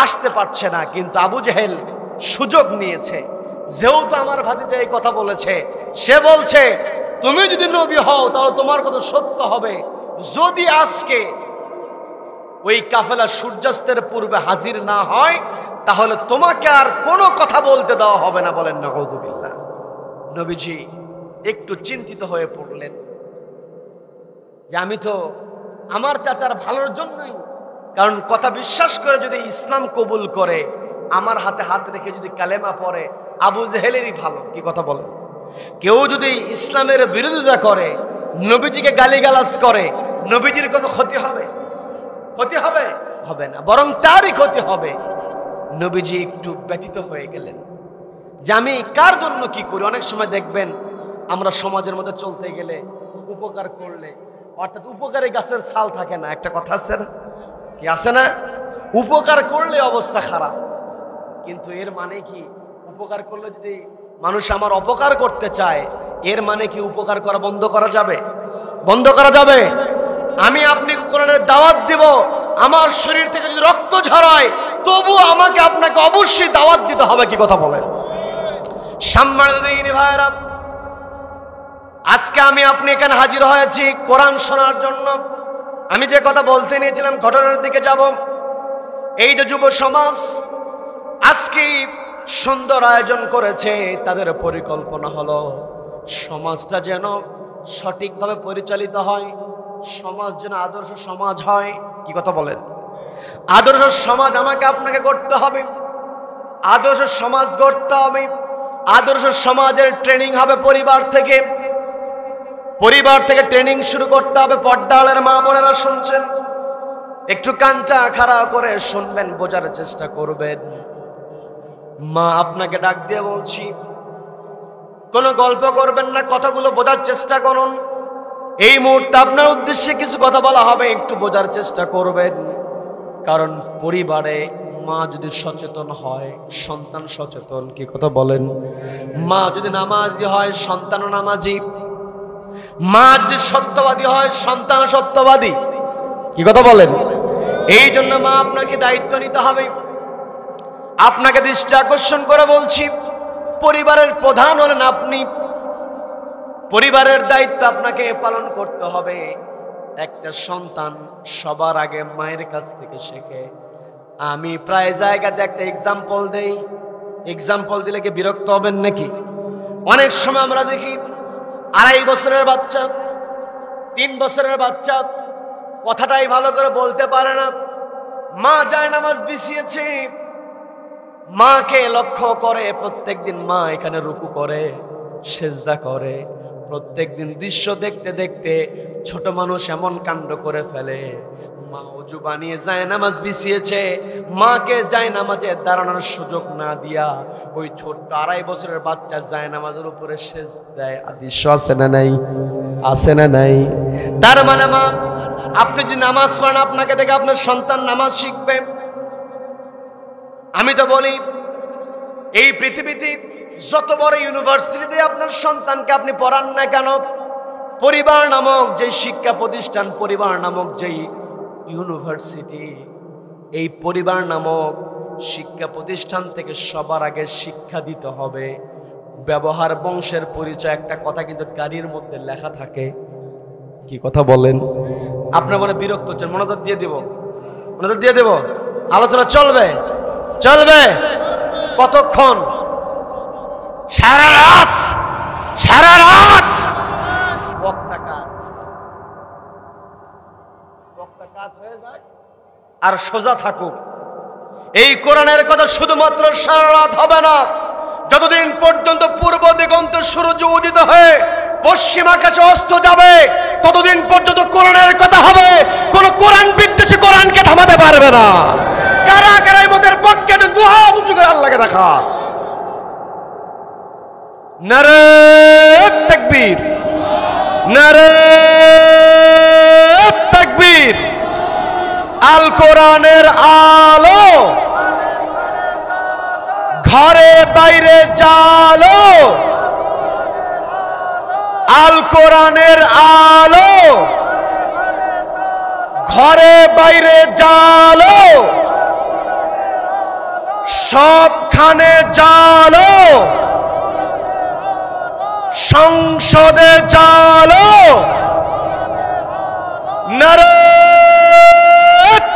আসতে পারছে না, কিন্তু আবু জেহেল সুযোগ নিয়েছে। যেহেতু আমার ভাতিজা এই কথা বলেছে, সে বলছে তুমি যদি নবী হও তাহলে তোমার কথা সত্য হবে। যদি আজকে ওই কাফেলা সূর্যাস্তের পূর্বে হাজির না হয়, তাহলে তোমাকে আর কোনো কথা বলতে দেওয়া হবে না। বলেন নাউযুবিল্লাহ। নবীজি একটু চিন্তিত হয়ে পড়লেন যে আমি তো আমার চাচার ভালোর জন্যই, কারণ কথা বিশ্বাস করে যদি ইসলাম কবুল করে, আমার হাতে হাত রেখে যদি কালেমা পড়ে, আবু জেহেলেরই ভালো। কি কথা বলেন? কেউ যদি ইসলামের বিরোধিতা করে, নবীজিকে গালিগালাজ করে, নবীজির কোনো ক্ষতি হবে? ক্ষতি হবে? হবে না, বরং তারই ক্ষতি হবে। নবীজি একটু ব্যথিত হয়ে গেলেন যে আমি কার জন্য কি করি। অনেক সময় দেখবেন আমরা সমাজের মধ্যে চলতে গেলে উপকার করলে, অর্থাৎ উপকারী গাছের ছাল থাকে না, একটা কথা আছে না, কি আছে না? উপকার করলে অবস্থা খারাপ, কিন্তু এর মানে কি উপকার করলে যদি মানুষ আমার অপকার করতে চায়, এর মানে কি উপকার করা বন্ধ করা যাবে? বন্ধ করা যাবে? আমি আপনি কোরআনের দাওয়াত দিব, আমার শরীর থেকে যদি রক্ত ঝরায়, তবু আমাকে আপনাকে অবশ্যই দাওয়াত দিতে হবে। কি কথা বলেন? সম্মানিত ভাইরা, আজকে আমি আপনি এখানে হাজির হয়েছি কোরআন শোনার জন্য। আমি যে কথা বলতে নিয়েছিলাম, ঘটনার দিকে যাব। এই যে যুব সমাজ আজকে সুন্দর আয়োজন করেছে, তাদের পরিকল্পনা হলো সমাজটা যেন সঠিকভাবে পরিচালিত হয়, সমাজ যেন আদর্শ সমাজ হয়। কি কথা বলেন? আদর্শ সমাজ আমাকে আপনাকে গড়তে হবে, আদর্শ সমাজ গড়তে হবে। আদর্শ সমাজের ট্রেনিং হবে পরিবার থেকে, পরিবার থেকে ট্রেনিং শুরু করতে হবে। পর্দালের মা বোনেরা শুনছেন, একটু কানটা খাড়া করে শুনবেন, বোঝার চেষ্টা করবেন। মা আপনাকে ডাক দিয়ে বলছি, কোনো গল্প করবেন না, কথাগুলো বোঝার চেষ্টা করুন। এই মুহূর্তে আপনার উদ্দেশ্যে কিছু কথা বলা হবে, একটু বোঝার চেষ্টা করবেন। কারণ পরিবারে মা যদি সচেতন হয়, সন্তান সচেতন। কি কথা বলেন? মা যদি নামাজি হয়, সন্তানও নামাজি। মা যদি সত্যবাদী হয়, সন্তান সত্যবাদী। কি কথা বলেন? এই জন্য মা আপনাকে দায়িত্ব নিতে হবে। আপনাকে দৃষ্টি আকর্ষণ করে বলছি, পরিবারের প্রধান হলেন আপনি, পরিবারের দায়িত্ব আপনাকে পালন করতে হবে। একটা সন্তান সবার আগে মায়ের কাছ থেকে শেখে। আমি প্রায় জায়গাতে একটা এক্সাম্পল দেই, এক্সাম্পল দিলে কি বিরক্ত হবেন নাকি? অনেক সময় আমরা দেখি 2.5 বছরের বাচ্চা, 3 বছরের বাচ্চা কথাটাই ভালো করে বলতে পারে না। মা জায়নামাজ বিছিয়েছে, মাকে লক্ষ্য করে প্রত্যেকদিন মা এখানে রুকু করে, সেজদা করে। প্রত্যেকদিন দৃশ্য দেখতে দেখতে ছোট মানুষ এমন কাণ্ড করে ফেলে, মা ওযু বানিয়ে জায়নামাজ বিছিয়েছে, মাকে জায়নামাজে দাঁড়ানোর সুযোগ না দিয়া ওই ছোট্ট 2.5 বছরের বাচ্চা জায়নামাজের উপরে সেজদা দেয়। দৃশ্য আছে না নাই? আছে না নাই? তার মানে মা, আপনি যদি নামাজ পড়েন, আপনাকে দেখে আপনার সন্তান নামাজ শিখবে। আমি তো বলি, এই পৃথিবীতে যত বড় ইউনিভার্সিটিতে আপনার সন্তানকে আপনি পড়ান না কেন, পরিবার নামক যে শিক্ষা প্রতিষ্ঠান, পরিবার নামক যেই ইউনিভার্সিটি, এই পরিবার নামক শিক্ষা প্রতিষ্ঠান থেকে সবার আগে শিক্ষা দিতে হবে ব্যবহার, বংশের পরিচয়। একটা কথা কিন্তু গাড়ির মধ্যে লেখা থাকে, কি কথা বলেন? আপনার মনে বিরক্ত হচ্ছেন, মনোযোগ দিয়ে দেব, মনোযোগ দিয়ে দেব, আলোচনা চলবে চলবে। কতক্ষণ? সারা রাত, সারা রাত বক্তা কাজ, বক্তা কাজ হয়ে যায় আর সোজা থাকুক। এই কোরআনের কথা শুধুমাত্র সারা রাত হবে না, যতদিন পর্যন্ত পূর্ব দিগন্ত সূর্য উদিত হয়ে পশ্চিম আকাশে অস্ত যাবে ততদিন পর্যন্ত কোরআনের কথা হবে। কোন কোরআন বিদ্বেষী কোরআনকে থামাতে পারবে না। কারা কারা এই মতের পক্ষে দুই হাত উঁচু করে আল্লাহকে দেখা। নারে তাকবীর, নারে তাকবীর। আল কোরআনের আলো ঘরে বাইরে জালো, আল কোরআনের আলো ঘরে বাইরে জালো, সবখানে জালো, সংসদে জালো। নারে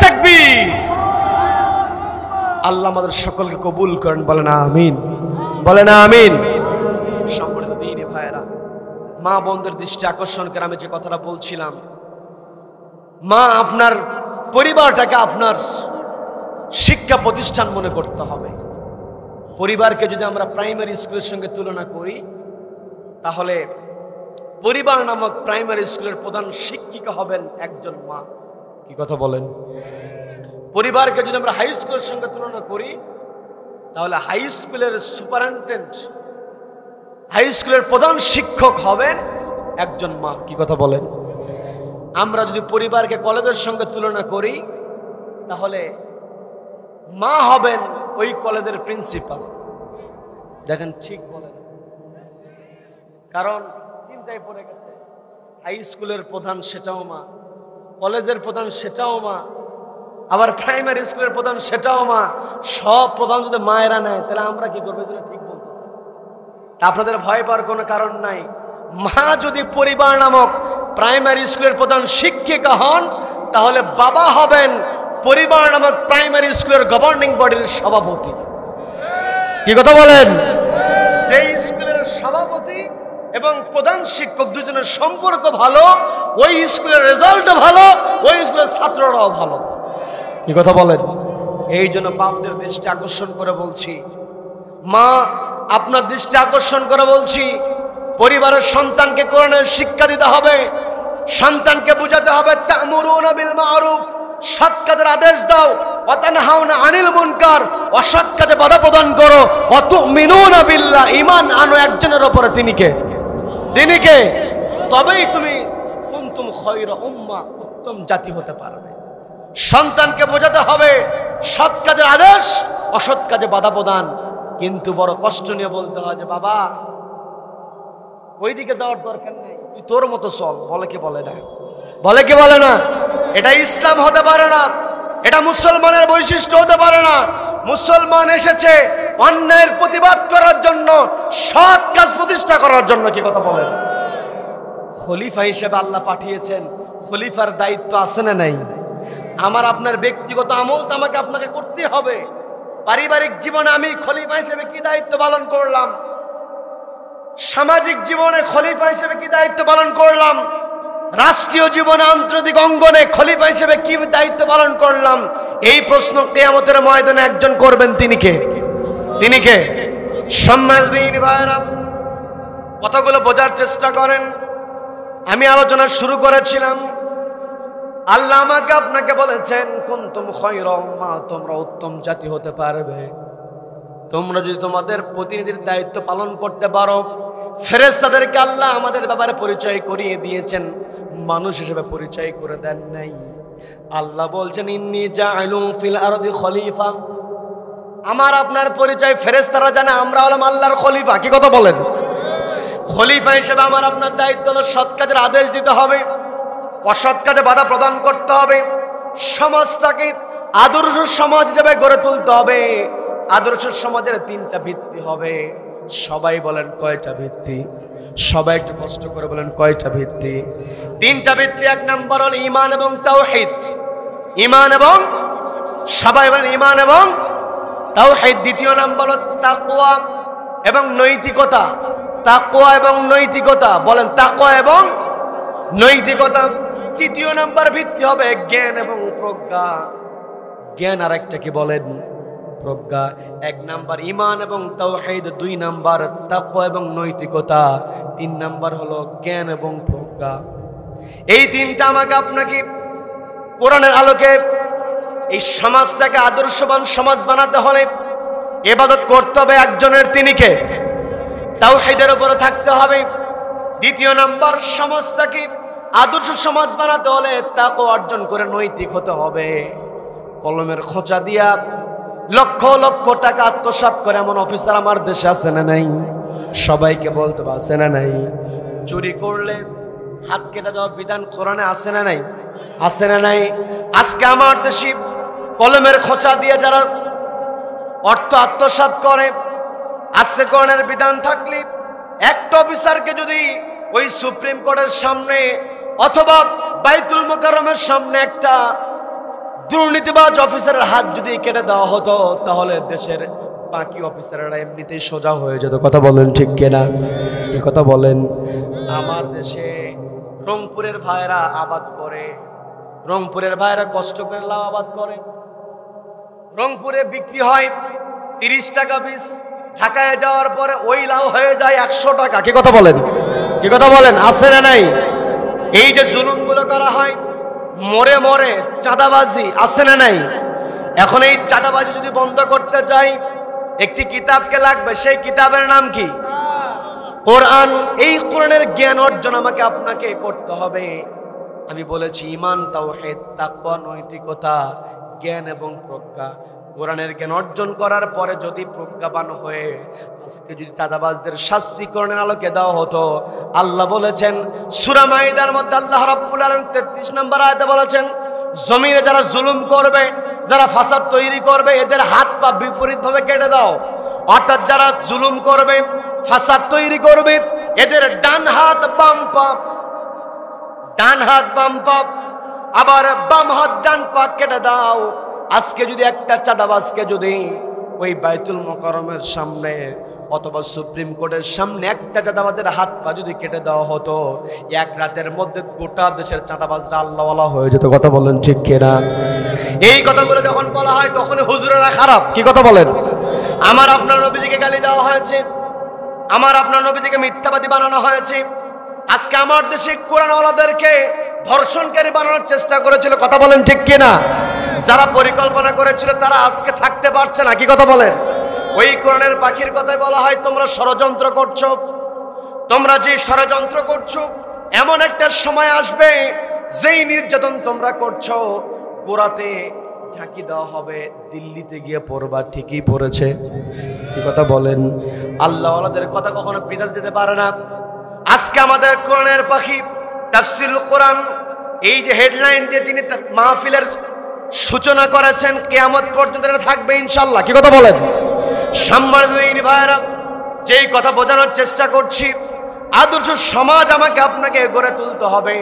তাকবীর। আল্লাহ আমাদের সকলকে কবুল করেন, বলেন আমিন, বলেন আমিন। সম্মানিত দিনী ভাইয়েরা, মা বোনদের দৃষ্টি আকর্ষণ করে আমি যে কথাটা বলছিলাম, মা আপনার পরিবারটাকে আপনার শিক্ষা প্রতিষ্ঠান মনে করতে হবে। পরিবারকে যদি আমরা প্রাইমারি স্কুলের সঙ্গে তুলনা করি, তাহলে পরিবার নামক প্রাইমারি স্কুলের প্রধান শিক্ষিকা হবেন একজন মা। কি কথা বলেন? পরিবারকে যদি আমরা হাই স্কুলের সঙ্গে তুলনা করি, তাহলে হাই স্কুলের সুপারিনটেন্ডেন্ট, হাই স্কুলের প্রধান শিক্ষক হবেন একজন মা। কি কথা বলেন? আমরা যদি পরিবারকে কলেজের সঙ্গে তুলনা করি, তাহলে মা হবেন ওই কলেজের প্রিন্সিপাল। দেখেন, ঠিক বলেন, কারণ চিন্তায় পড়ে গেছে। হাই স্কুলের প্রধান সেটাও মা, কলেজের প্রধান সেটাও মা, আবার প্রাইমারি স্কুলের প্রধান সেটাও মা। সব প্রধান যদি মায়েরা নেয়, তাহলে আমরা কি করবো? ঠিক বলতেছে। আপনাদের ভয় পাওয়ার কোনো কারণ নাই। মা যদি পরিবার নামক প্রাইমারি স্কুলের প্রধান শিক্ষিকা হন, তাহলে বাবা হবেন পরিবার নামক প্রাইমারি স্কুলের গভর্নিং বডির সভাপতি। কি কথা বলেন? সেই স্কুলের সভাপতি এবং প্রধান শিক্ষক দুজনের সম্পর্ক ভালো, ওই স্কুলের রেজাল্ট ভালো, ওই স্কুলের ছাত্ররাও ভালো। কি কথা বলেন? এই জন্য বাপদের দৃষ্টি আকর্ষণ করে বলছি, মা আপনার দৃষ্টি আকর্ষণ করে বলছি, পরিবারের সন্তানকে কোরআনের শিক্ষা দিতে হবে। সন্তানকে বুঝাতে হবে তা'মুরুনা বিল মা'রুফ, সৎ কাজের আদেশ দাও, ওয়া তানহাউনা আনিল মুনকার, অসৎ কাজে বাধা প্রদান করো, ওয়া তু'মিনুনা বিল্লাহ, ঈমান আনো একজনের উপরে, তিনি কে? তিনি কে? তবেই তুমি কুনতুম খায়রা উম্মাহ, উত্তম জাতি হতে পারবে। সন্তানকে বোঝাতে হবে সৎ কাজের আদেশ, অসৎ কাজে বাধা প্রদান। কিন্তু বড় কষ্ট নিয়ে বলতে হয় যে বাবা ওইদিকে যাওয়ার দরকার নেই, তুই তোর মতো চল। বলে কি বলে না? বলে কি বলে না? এটা ইসলাম হতে পারে না, এটা মুসলমানের বৈশিষ্ট্য হতে পারে না। মুসলমান এসেছে অন্যায়ের প্রতিবাদ করার জন্য, সৎ কাজ প্রতিষ্ঠা করার জন্য। কি কথা বলেন? খলিফা হিসেবে আল্লাহ পাঠিয়েছেন, খলিফার দায়িত্ব আছে না নাই? আমার আপনার ব্যক্তিগত আমল তো আমাকে আপনাকে করতে হবে। পারিবারিক জীবনে আমি খলিফা হিসেবে কি দায়িত্ব পালন করলাম, সামাজিক জীবনে খলিফা হিসেবে কি দায়িত্ব পালন করলাম, রাষ্ট্রীয় জীবনে আন্তর্জাতিক অঙ্গনে খলিফা হিসেবে কি দায়িত্ব পালন করলাম, এই প্রশ্ন কিয়ামতের ময়দানে একজন করবেন। তিনি কে? তিনি কে? সম্মানিত দিনী ভাইরা, কথাগুলো বোঝার চেষ্টা করেন। আমি আলোচনা শুরু করেছিলাম, আল্লাহ আমাকে আপনাকে বলেছেন কুনতুম খায়রা উম্মাহ, তোমরা উত্তম জাতি হতে পারবে তোমরা যদি তোমাদের প্রতিনিধির দায়িত্ব পালন করতে পারো। ফেরেশতাদেরকে আল্লাহ আমাদের ব্যাপারে পরিচয় করিয়ে দিয়েছেন, মানুষ হিসেবে পরিচয় করে দেন নাই। আল্লাহ বলছেন ইন্নী জাইলুন ফিল আরদি খলিফা। আমার আপনার পরিচয় ফেরেশতারা জানে আমরা হলাম আল্লাহর খলিফা। কি কথা বলেন? খলিফা হিসেবে আমার আপনার দায়িত্ব হলো সৎ কাজের আদেশ দিতে হবে, অসৎ কাজে বাধা প্রদান করতে হবে, সমাজটাকে আদর্শ সমাজ হিসেবে গড়ে তুলতে হবে। আদর্শ সমাজের তিনটা ভিত্তি হবে। সবাই বলেন কয়টা ভিত্তি? সবাই একটু কষ্ট করে বলেন কয়টা ভিত্তি? তিনটা ভিত্তি। এক নম্বর হল ঈমান এবং তাওহীদ। ঈমান এবং, সবাই বলেন ঈমান এবং তাওহীদ। দ্বিতীয় নম্বর হল তাকওয়া এবং নৈতিকতা। তাকওয়া এবং নৈতিকতা, বলেন তাকওয়া এবং নৈতিকতা। তৃতীয় নাম্বার ভিত্তি হবে জ্ঞান এবং প্রজ্ঞা। জ্ঞান আর একটা কি বলেন? প্রজ্ঞা। এক নাম্বার ঈমান এবং তাওহীদ, দুই নাম্বার তাকওয়া এবং নৈতিকতা, তিন নাম্বার হলো জ্ঞান এবং প্রজ্ঞা। এই তিনটা আমাকে আপনাকে কোরআনের আলোকে এই সমাজটাকে আদর্শবান সমাজ বানাতে হলে ইবাদত করতে হবে একজনের, তিনি কে? তাওহীদের উপরে থাকতে হবে। দ্বিতীয় নাম্বার, সমাজটাকে আদর্শ সমাজ বানাতে হলে তাকওয়া অর্জন করে নৈতিক হতে হবে। কলমের খোঁচা দিয়া লক্ষ লক্ষ টাকা আত্মসাৎ করে এমন অফিসার আমার দেশে আছে না নাই? সবাইকে বলতে আছে না নাই? চুরি করলে হাত কেটে দেওয়ার বিধান কোরআনে আছে না নাই? আছে না নাই? আজকে আমার দেশে কলমের খোঁচা দিয়ে যারা অর্থ আত্মসাৎ করে, আজকে কোরআনের বিধান থাকলে একটা অফিসারকে যদি ওই সুপ্রিম কোর্টের সামনে অথবা বাইতুল মুকাররমের সামনে একটা দুর্নীতিবাজ অফিসারের হাত যদি কেটে দেওয়া হতো, তাহলে দেশের বাকি অফিসাররা এমনিতেই সোজা হয়ে যেত। কথা বলেন ঠিক কিনা? কি কথা বলেন? আমার দেশে রংপুরের ভাইরা আবাদ করে, রংপুরের ভাইরা কষ্ট করে লাউ আবাদ করে, রংপুরে বিক্রি হয় 30 টাকা পিস, ঢাকায় যাওয়ার পরে ওই লাউ হয়ে যায় 100 টাকা। কি কথা বলেন? কি কথা বলেন? আছে না নাই? এই যে জুলুমগুলো করা হয়, মরে মরে চাঁদাবাজি, আছে না নাই? এখন এই চাঁদাবাজি যদি বন্ধ করতে চাই, একটি কিতাবকে লাগবে, সেই কিতাবের নাম কি? কোরআন। এই কোরআনের জ্ঞান অর্জন আমাকে আপনাকে করতে হবে। আমি বলেছি ঈমান, তাওহীদ, তাকওয়া, নৈতিকতা, জ্ঞান এবং প্রজ্ঞা। কোরআনের জ্ঞান অর্জন করার পরে যদি প্রজ্ঞাবান হয়ে আজকে যদি চাঁদাবাজদের শাস্তি কোরআনের আলোকে দেওয়া হতো, আল্লাহ বলেছেন সূরা মাইদার মধ্যে, আল্লাহ রাব্বুল আলামিন 33 নম্বর আয়াতে বলেছেন, জমিনে যারা জুলুম করবে, যারা ফাসাদ তৈরি করবে, এদের হাত পা বিপরীতভাবে কেটে দাও। অর্থাৎ যারা জুলুম করবে, ফাসাদ তৈরি করবে, এদের ডান হাত বাম পা, ডান হাত বাম পা, আবার বাম হাত ডান পা কেটে দাও। আজকে যদি একটা চাঁদাবাজকে যদি ওই বাইতুল মুকাররমের সামনে অথবা সুপ্রিম কোর্টের সামনে একটা চাঁদাবাজের হাত পা যদি কেটে দেওয়া হতো, এক রাতের মধ্যে গোটা দেশের চাঁদাবাজরা আল্লাহওয়ালা হয়ে যেত। কথা বলেন ঠিক কিনা? এই কথাগুলো যখন বলা হয় তখন হুজুরেরা খারাপ। কি কথা বলেন? আমার আপনার নবীজিকে গালি দেওয়া হয়েছে, আমার আপনার নবীজিকে মিথ্যাবাদী বানানো হয়েছে। আজকে আমার দেশে কোরআনওয়ালাদেরকে ধর্ষণকারী বানানোর চেষ্টা করেছিল। কথা বলেন ঠিক কিনা? যারা পরিকল্পনা করেছিল তারা আজকে থাকতে পারছে না। কি কথা বলেন? ওই কোরআনের পাখির কথাই বলা হয়, তোমরা ষড়যন্ত্র করছো, তোমরা যে ষড়যন্ত্র করছো, এমন একটা সময় আসবে যেই নির্যাতন তোমরা করছো গোড়াতে ঝাঁকি দেওয়া হবে, দিল্লিতে গিয়ে পড়বা। ঠিকই পড়েছে। কি কথা বলেন? আল্লাহওয়ালাদের কথা কখনো বৃথা যেতে পারে না। আজকে আমাদের কোরআনের পাখি তাফসীরুল কোরআন এই যে হেডলাইন দিয়ে তিনি মাহফিলের সূচনা করেছেন, কিয়ামত পর্যন্ত এটা থাকবে ইনশাআল্লাহ। কি কথা বলেন? সম্মানিত দিনী ভাইরা, যেই কথা বোঝানোর চেষ্টা করছি, আদর্শ সমাজ আমাকে আপনাকে গড়ে তুলতে হবে।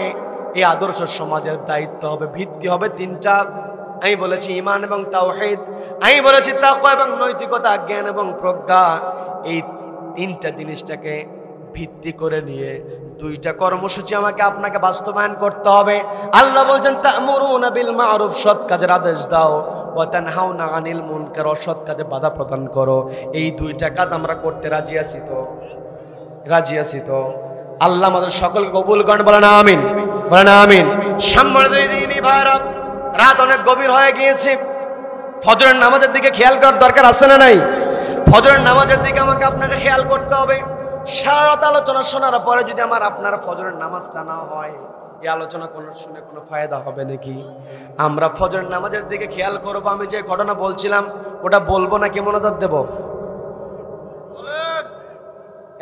এই আদর্শ সমাজের দায়িত্ব হবে, ভিত্তি হবে তিনটা। আমি বলেছি ঈমান এবং তাওহীদ, আমি বলেছি তাকওয়া এবং নৈতিকতা, জ্ঞান এবং প্রজ্ঞা। এই তিনটা জিনিসটাকে ভিত্তি করে নিয়ে দুইটা কর্মসূচি আমাকে আপনাকে বাস্তবায়ন করতে হবে। আল্লাহ বলছেন তা'মুরুনা বিল মা'রুফ, সৎ কাজের আদেশ দাও, ওয়া তানহাউনা আনিল মুনকার, অসৎ কাজে বাধা প্রদান করো। এই দুইটা কাজ আমরা করতে রাজি আছি তো? রাজি আছি তো? আল্লাহ আমাদের সকলকে কবুল করেন, বলেন আমিন, বলেন আমিন। সম্মানিত দিনী ভাইরা, রাত অনেক গভীর হয়ে গিয়েছে, ফজরের নামাজের দিকে খেয়াল করার দরকার আছে না নাই? ফজরের নামাজের দিকে আমাকে আপনাকে খেয়াল করতে হবে। সারা রাত আলোচনা শোনার পরে যদি আমার আপনার ফজরের নামাজটা না হয়, এই আলোচনা শুনে কোনো ফায়দা হবে নাকি? আমরা ফজরের নামাজের দিকে খেয়াল করবো। আমি যে ঘটনা বলছিলাম ওটা বলবো নাকি মনোযোগ দেব?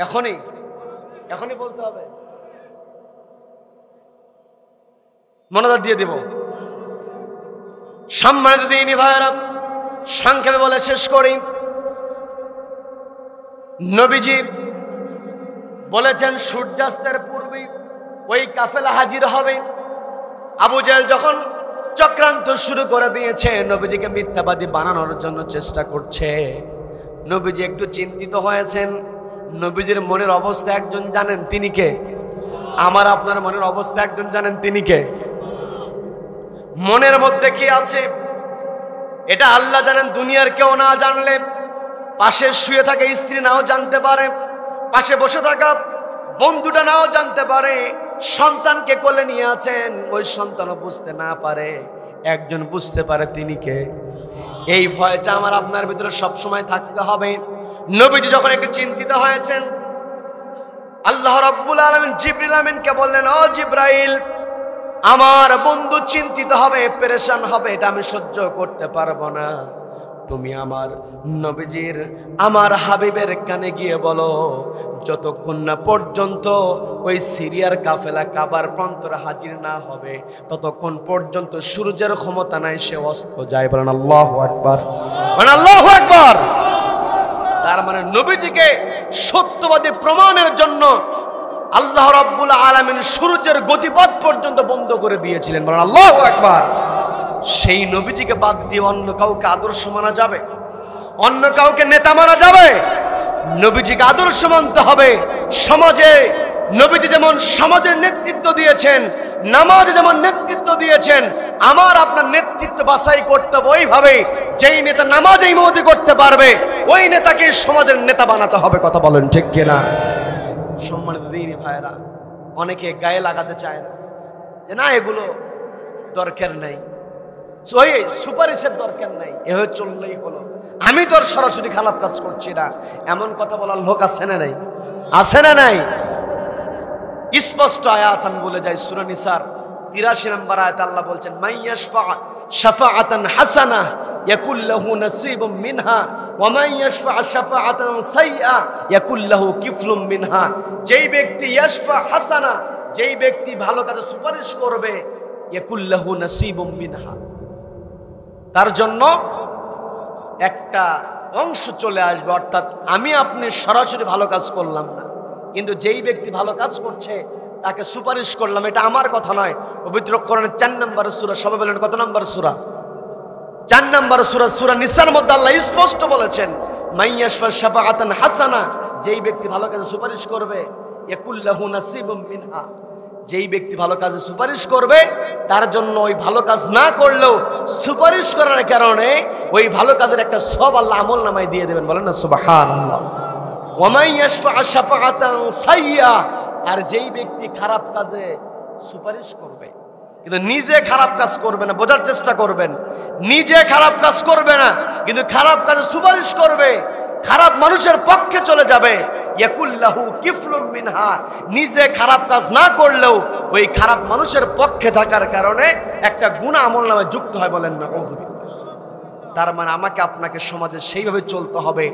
এখনই এখনই বলতে হবে, মনোযোগ দিয়ে দিব। সম্মানিত দিনী ভাইরা, সংক্ষেপে বলে শেষ করি। নবীজি বলেছেন সূর্যাস্তের পূর্বে ওই কাফেলা হাজির হবে। আবু জেহেল যখন চক্রান্ত শুরু করে দিয়েছে, নবীজিকে মিথ্যাবাদী বানানোর জন্য চেষ্টা করছে, নবীজি একটু চিন্তিত হয়েছেন। নবীজির মনের অবস্থা একজন জানেন, তিনি কে? আমার আপনার মনের অবস্থা একজন জানেন, তিনি কে? মনের মধ্যে কি আছে এটা আল্লাহ জানেন, দুনিয়ার কেউ না জানলে, পাশে শুয়ে থাকা স্ত্রী নাও জানতে পারে, পাশে বসে থাকা বন্ধুটা নাও জানতে পারে, সন্তানকে কোলে নিয়ে আছেন ওই সন্তানও বুঝতে না পারে, একজন বুঝতে পারে, তিনি কে? এই ভয়টা আমার আপনার ভিতরে সবসময় থাকতে হবে। নবীজি যখন একটু চিন্তিত হয়েছেন, আল্লাহ রাব্বুল আলামিন জিবরিল আমিনকে বললেন, ও জিবরাইল, আমার বন্ধু চিন্তিত হবে, পেরেশান হবে, এটা আমি সহ্য করতে পারবো না। তুমি আমার নবীজির, আমার হাবিবের কানে গিয়ে বলো, যতক্ষণ না পর্যন্ত ওই সিরিয়ার কাফেলা কাবার প্রান্তরে হাজির না হবে, ততক্ষণ পর্যন্ত সূর্যের ক্ষমতা নাই সে অস্ত যায়। বলেন আল্লাহু আকবার, বলেন আল্লাহু আকবার। তার মানে নবীজিকে সত্যবাদী প্রমাণের জন্য আল্লাহ রাব্বুল আলামিন সূর্যের গতিপথ পর্যন্ত বন্ধ করে দিয়েছিলেন। বলেন আল্লাহু আকবার। সেই নবীজিকে বাদ দিয়ে অন্য কাউকে আদর্শ মানা যাবে? অন্য কাউকে নেতা মানা যাবে? নবীজিকে আদর্শ মানতে হবে। সমাজে নবীজি যেমন সমাজের নেতৃত্ব দিয়েছেন, নামাজে যেমন নেতৃত্ব দিয়েছেন, আমার আপনার নেতৃত্ব বাছাই করতে হবে ওইভাবে, যেই নেতা নামাজে ইমামতি করতে পারবে ওই নেতাকে সমাজের নেতা বানাতে হবে। কথা বলেন ঠিক কিনা? সম্মানিত দিনী ভাইরা, অনেকে গায়ে লাগাতে চায় না, যে না এগুলো দরকার নাই, ওই সুপারিশের দরকার নাই, এভাবে চললেই হলো, আমি তোর সরাসরি খারাপ কাজ করছি না, এমন কথা বলার লোক আছে না নাই? আছে না নাই? স্পষ্ট আয়াত আমি বলে যাই, সূরা নিসার 83 নম্বর আয়াত আল্লাহ বলছেন, মাইয়াশফা শাফাআতান হাসানা ইয়াকুল লাহু নাসীবুম মিনহা ওয়া মান ইয়াশফা শাফাআতান সাইয়্যা ইয়াকুল লাহু কিফলুম মিনহা। যেই ব্যক্তি ইয়াশফা হাসানা, যেই ব্যক্তি ভালো কাজে সুপারিশ করবে, ইয়াকুল লাহু নাসীবুম মিনহা, তার জন্য একটা অংশ চলে আসবে। অর্থাৎ আমি আপনি সরাসরি ভালো কাজ করলাম না, কিন্তু যেই ব্যক্তি ভালো কাজ করছে তাকে সুপারিশ করলাম, এটা আমার কথা নয়। পবিত্র কোরআনের 4 নম্বর সূরা, সবাই বলেন কত নম্বর সূরা? 4 নম্বর সূরা, সূরা নিসার মধ্যে আল্লাহ স্পষ্ট বলেছেন, মাইয়াশফা শাফাআতান হাসানা, যেই ব্যক্তি ভালো কাজে সুপারিশ করবে, ইয়াকুল লাহু নাসীবুম মিনহা, যেই ব্যক্তি ভালো কাজে সুপারিশ করবে তার জন্য ওই ভালো কাজ না করলেও সুপারিশ করার কারণে ওই ভালো কাজের একটা সওয়াব আল্লাহ আমল নামায় দিয়ে দেবেন। বলেন না সুবহানাল্লাহ। ওয়া মান ইয়াশফা শাফাআতান সাইয়্যা, আর যেই ব্যক্তি খারাপ কাজে সুপারিশ করবে কিন্তু নিজে খারাপ কাজ করবে না, বোঝার চেষ্টা করবেন, নিজে খারাপ কাজ করবে না কিন্তু খারাপ কাজে সুপারিশ করবে, খারাপ মানুষের পক্ষে চলে যাবে, ইয়াকুল লাহু কিফলুম মিনহা, নিজে খারাপ কাজ না করলেও ওই খারাপ মানুষের পক্ষে থাকার কারণে একটা গুনাহ আমলনামায় যুক্ত হয়। বলেন না আউযুবিল্লাহ। তার মানে আমাকে আপনাকে সমাজে সেইভাবে চলতে হবে,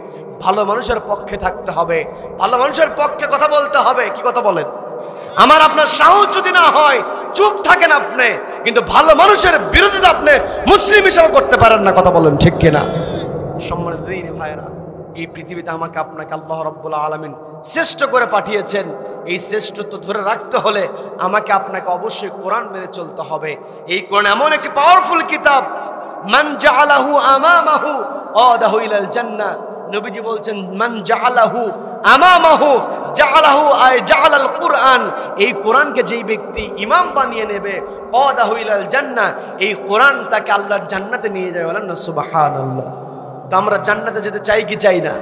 ভালো মানুষের পক্ষে থাকতে হবে, ভালো মানুষের পক্ষে কথা বলতে হবে। কি কথা বলেন? আমার আপনার সাহস যদি না হয়, চুপ থাকেন আপনি, কিন্তু ভালো মানুষের বিরোধিতা আপনি মুসলিম হিসেবে করতে পারেন না। কথা বলেন ঠিক কিনা? সম্মানিত দিনী ভাইরা, এই পৃথিবীতে আমাকে আপনাকে আল্লাহ রাব্বুল আলামিন শ্রেষ্ঠ করে পাঠিয়েছেন। এই শ্রেষ্ঠত্ব ধরে রাখতে হলে আমাকে আপনাকে অবশ্যই কোরআন মেনে চলতে হবে। এই কোরআন এমন একটি পাওয়ারফুল কিতাব, মান জাআলাহু আমামাহু আদাহু ইলাল জান্নাহ। নবীজি বলছেন, মান জাআলাহু আমামাহু জাআলাহু আই জাআলাল কুরআন, এই কোরআনকে যেই ব্যক্তি ইমাম বানিয়ে নেবে, আদাহু ইলাল জান্নাহ, এই কোরআন তাকে আল্লাহর জান্নাতে নিয়ে যাবে। বলেন না সুবহানাল্লাহ। তো আমরা জান্নাতে যেতে চাই কি চাই না?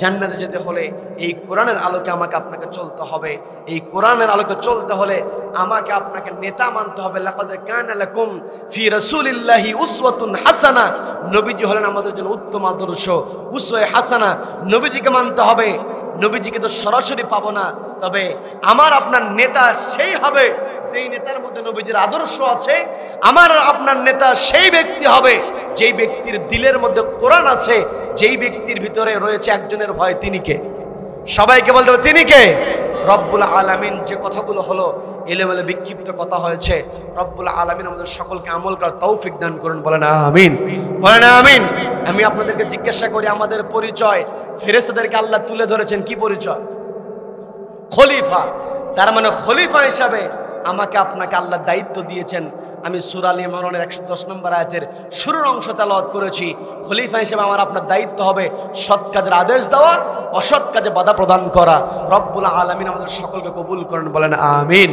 জান্নাতে যেতে হলে এই কোরআনের আলোকে আমাকে আপনাকে চলতে হবে। এই কোরআনের আলোকে চলতে হলে আমাকে আপনাকে নেতা মানতে হবে। লাকাদ কানা লাকুম ফি রাসূলিল্লাহি উসওয়াতুন হাসানা, নবীজি হলেন আমাদের জন্য উত্তম আদর্শ, উসওয়া হাসানা। নবীজিকে মানতে হবে। নবীজিকে তো সরাসরি পাবো না, তবে আমার আপনার নেতা সেই হবে যেই নেতার মধ্যে নবীজির আদর্শ আছে। আমার আপনার নেতা সেই ব্যক্তি হবে যেই ব্যক্তির দিলের মধ্যে কোরআন আছে, যেই ব্যক্তির ভিতরে রয়েছে একজনের ভয়। তিনি কে? সবাইকে বলতে হবে তিনি কে? রব্বুল আলামিন যে কথাগুলো হলো এলোমেলো বিক্ষিপ্ত কথা হয়েছে, রব্বুল আলামিন আমাদের সকলকে আমল করার তৌফিক দান করুন, বলেন আমিন, বলেন আমিন। আমি আপনাদেরকে জিজ্ঞাসা করি, আমাদের পরিচয় ফেরেশতাদেরকে আল্লাহ তুলে ধরেছেন কি পরিচয়? খলিফা। তার মানে খলিফা হিসাবে আমাকে আপনাকে আল্লাহ দায়িত্ব দিয়েছেন। আমি সূরা আল ইমরানের 110 নম্বর আয়াতের শুরুর অংশ তেলাওয়াত করেছি। খলিফা হিসেবে আমার আপনার দায়িত্ব হবে সৎ কাজের আদেশ দেওয়া, অসৎ কাজে বাধা প্রদান করা। রব্বুল আলামিন আমাদের সকলকে কবুল করেন, বলেন আমিন।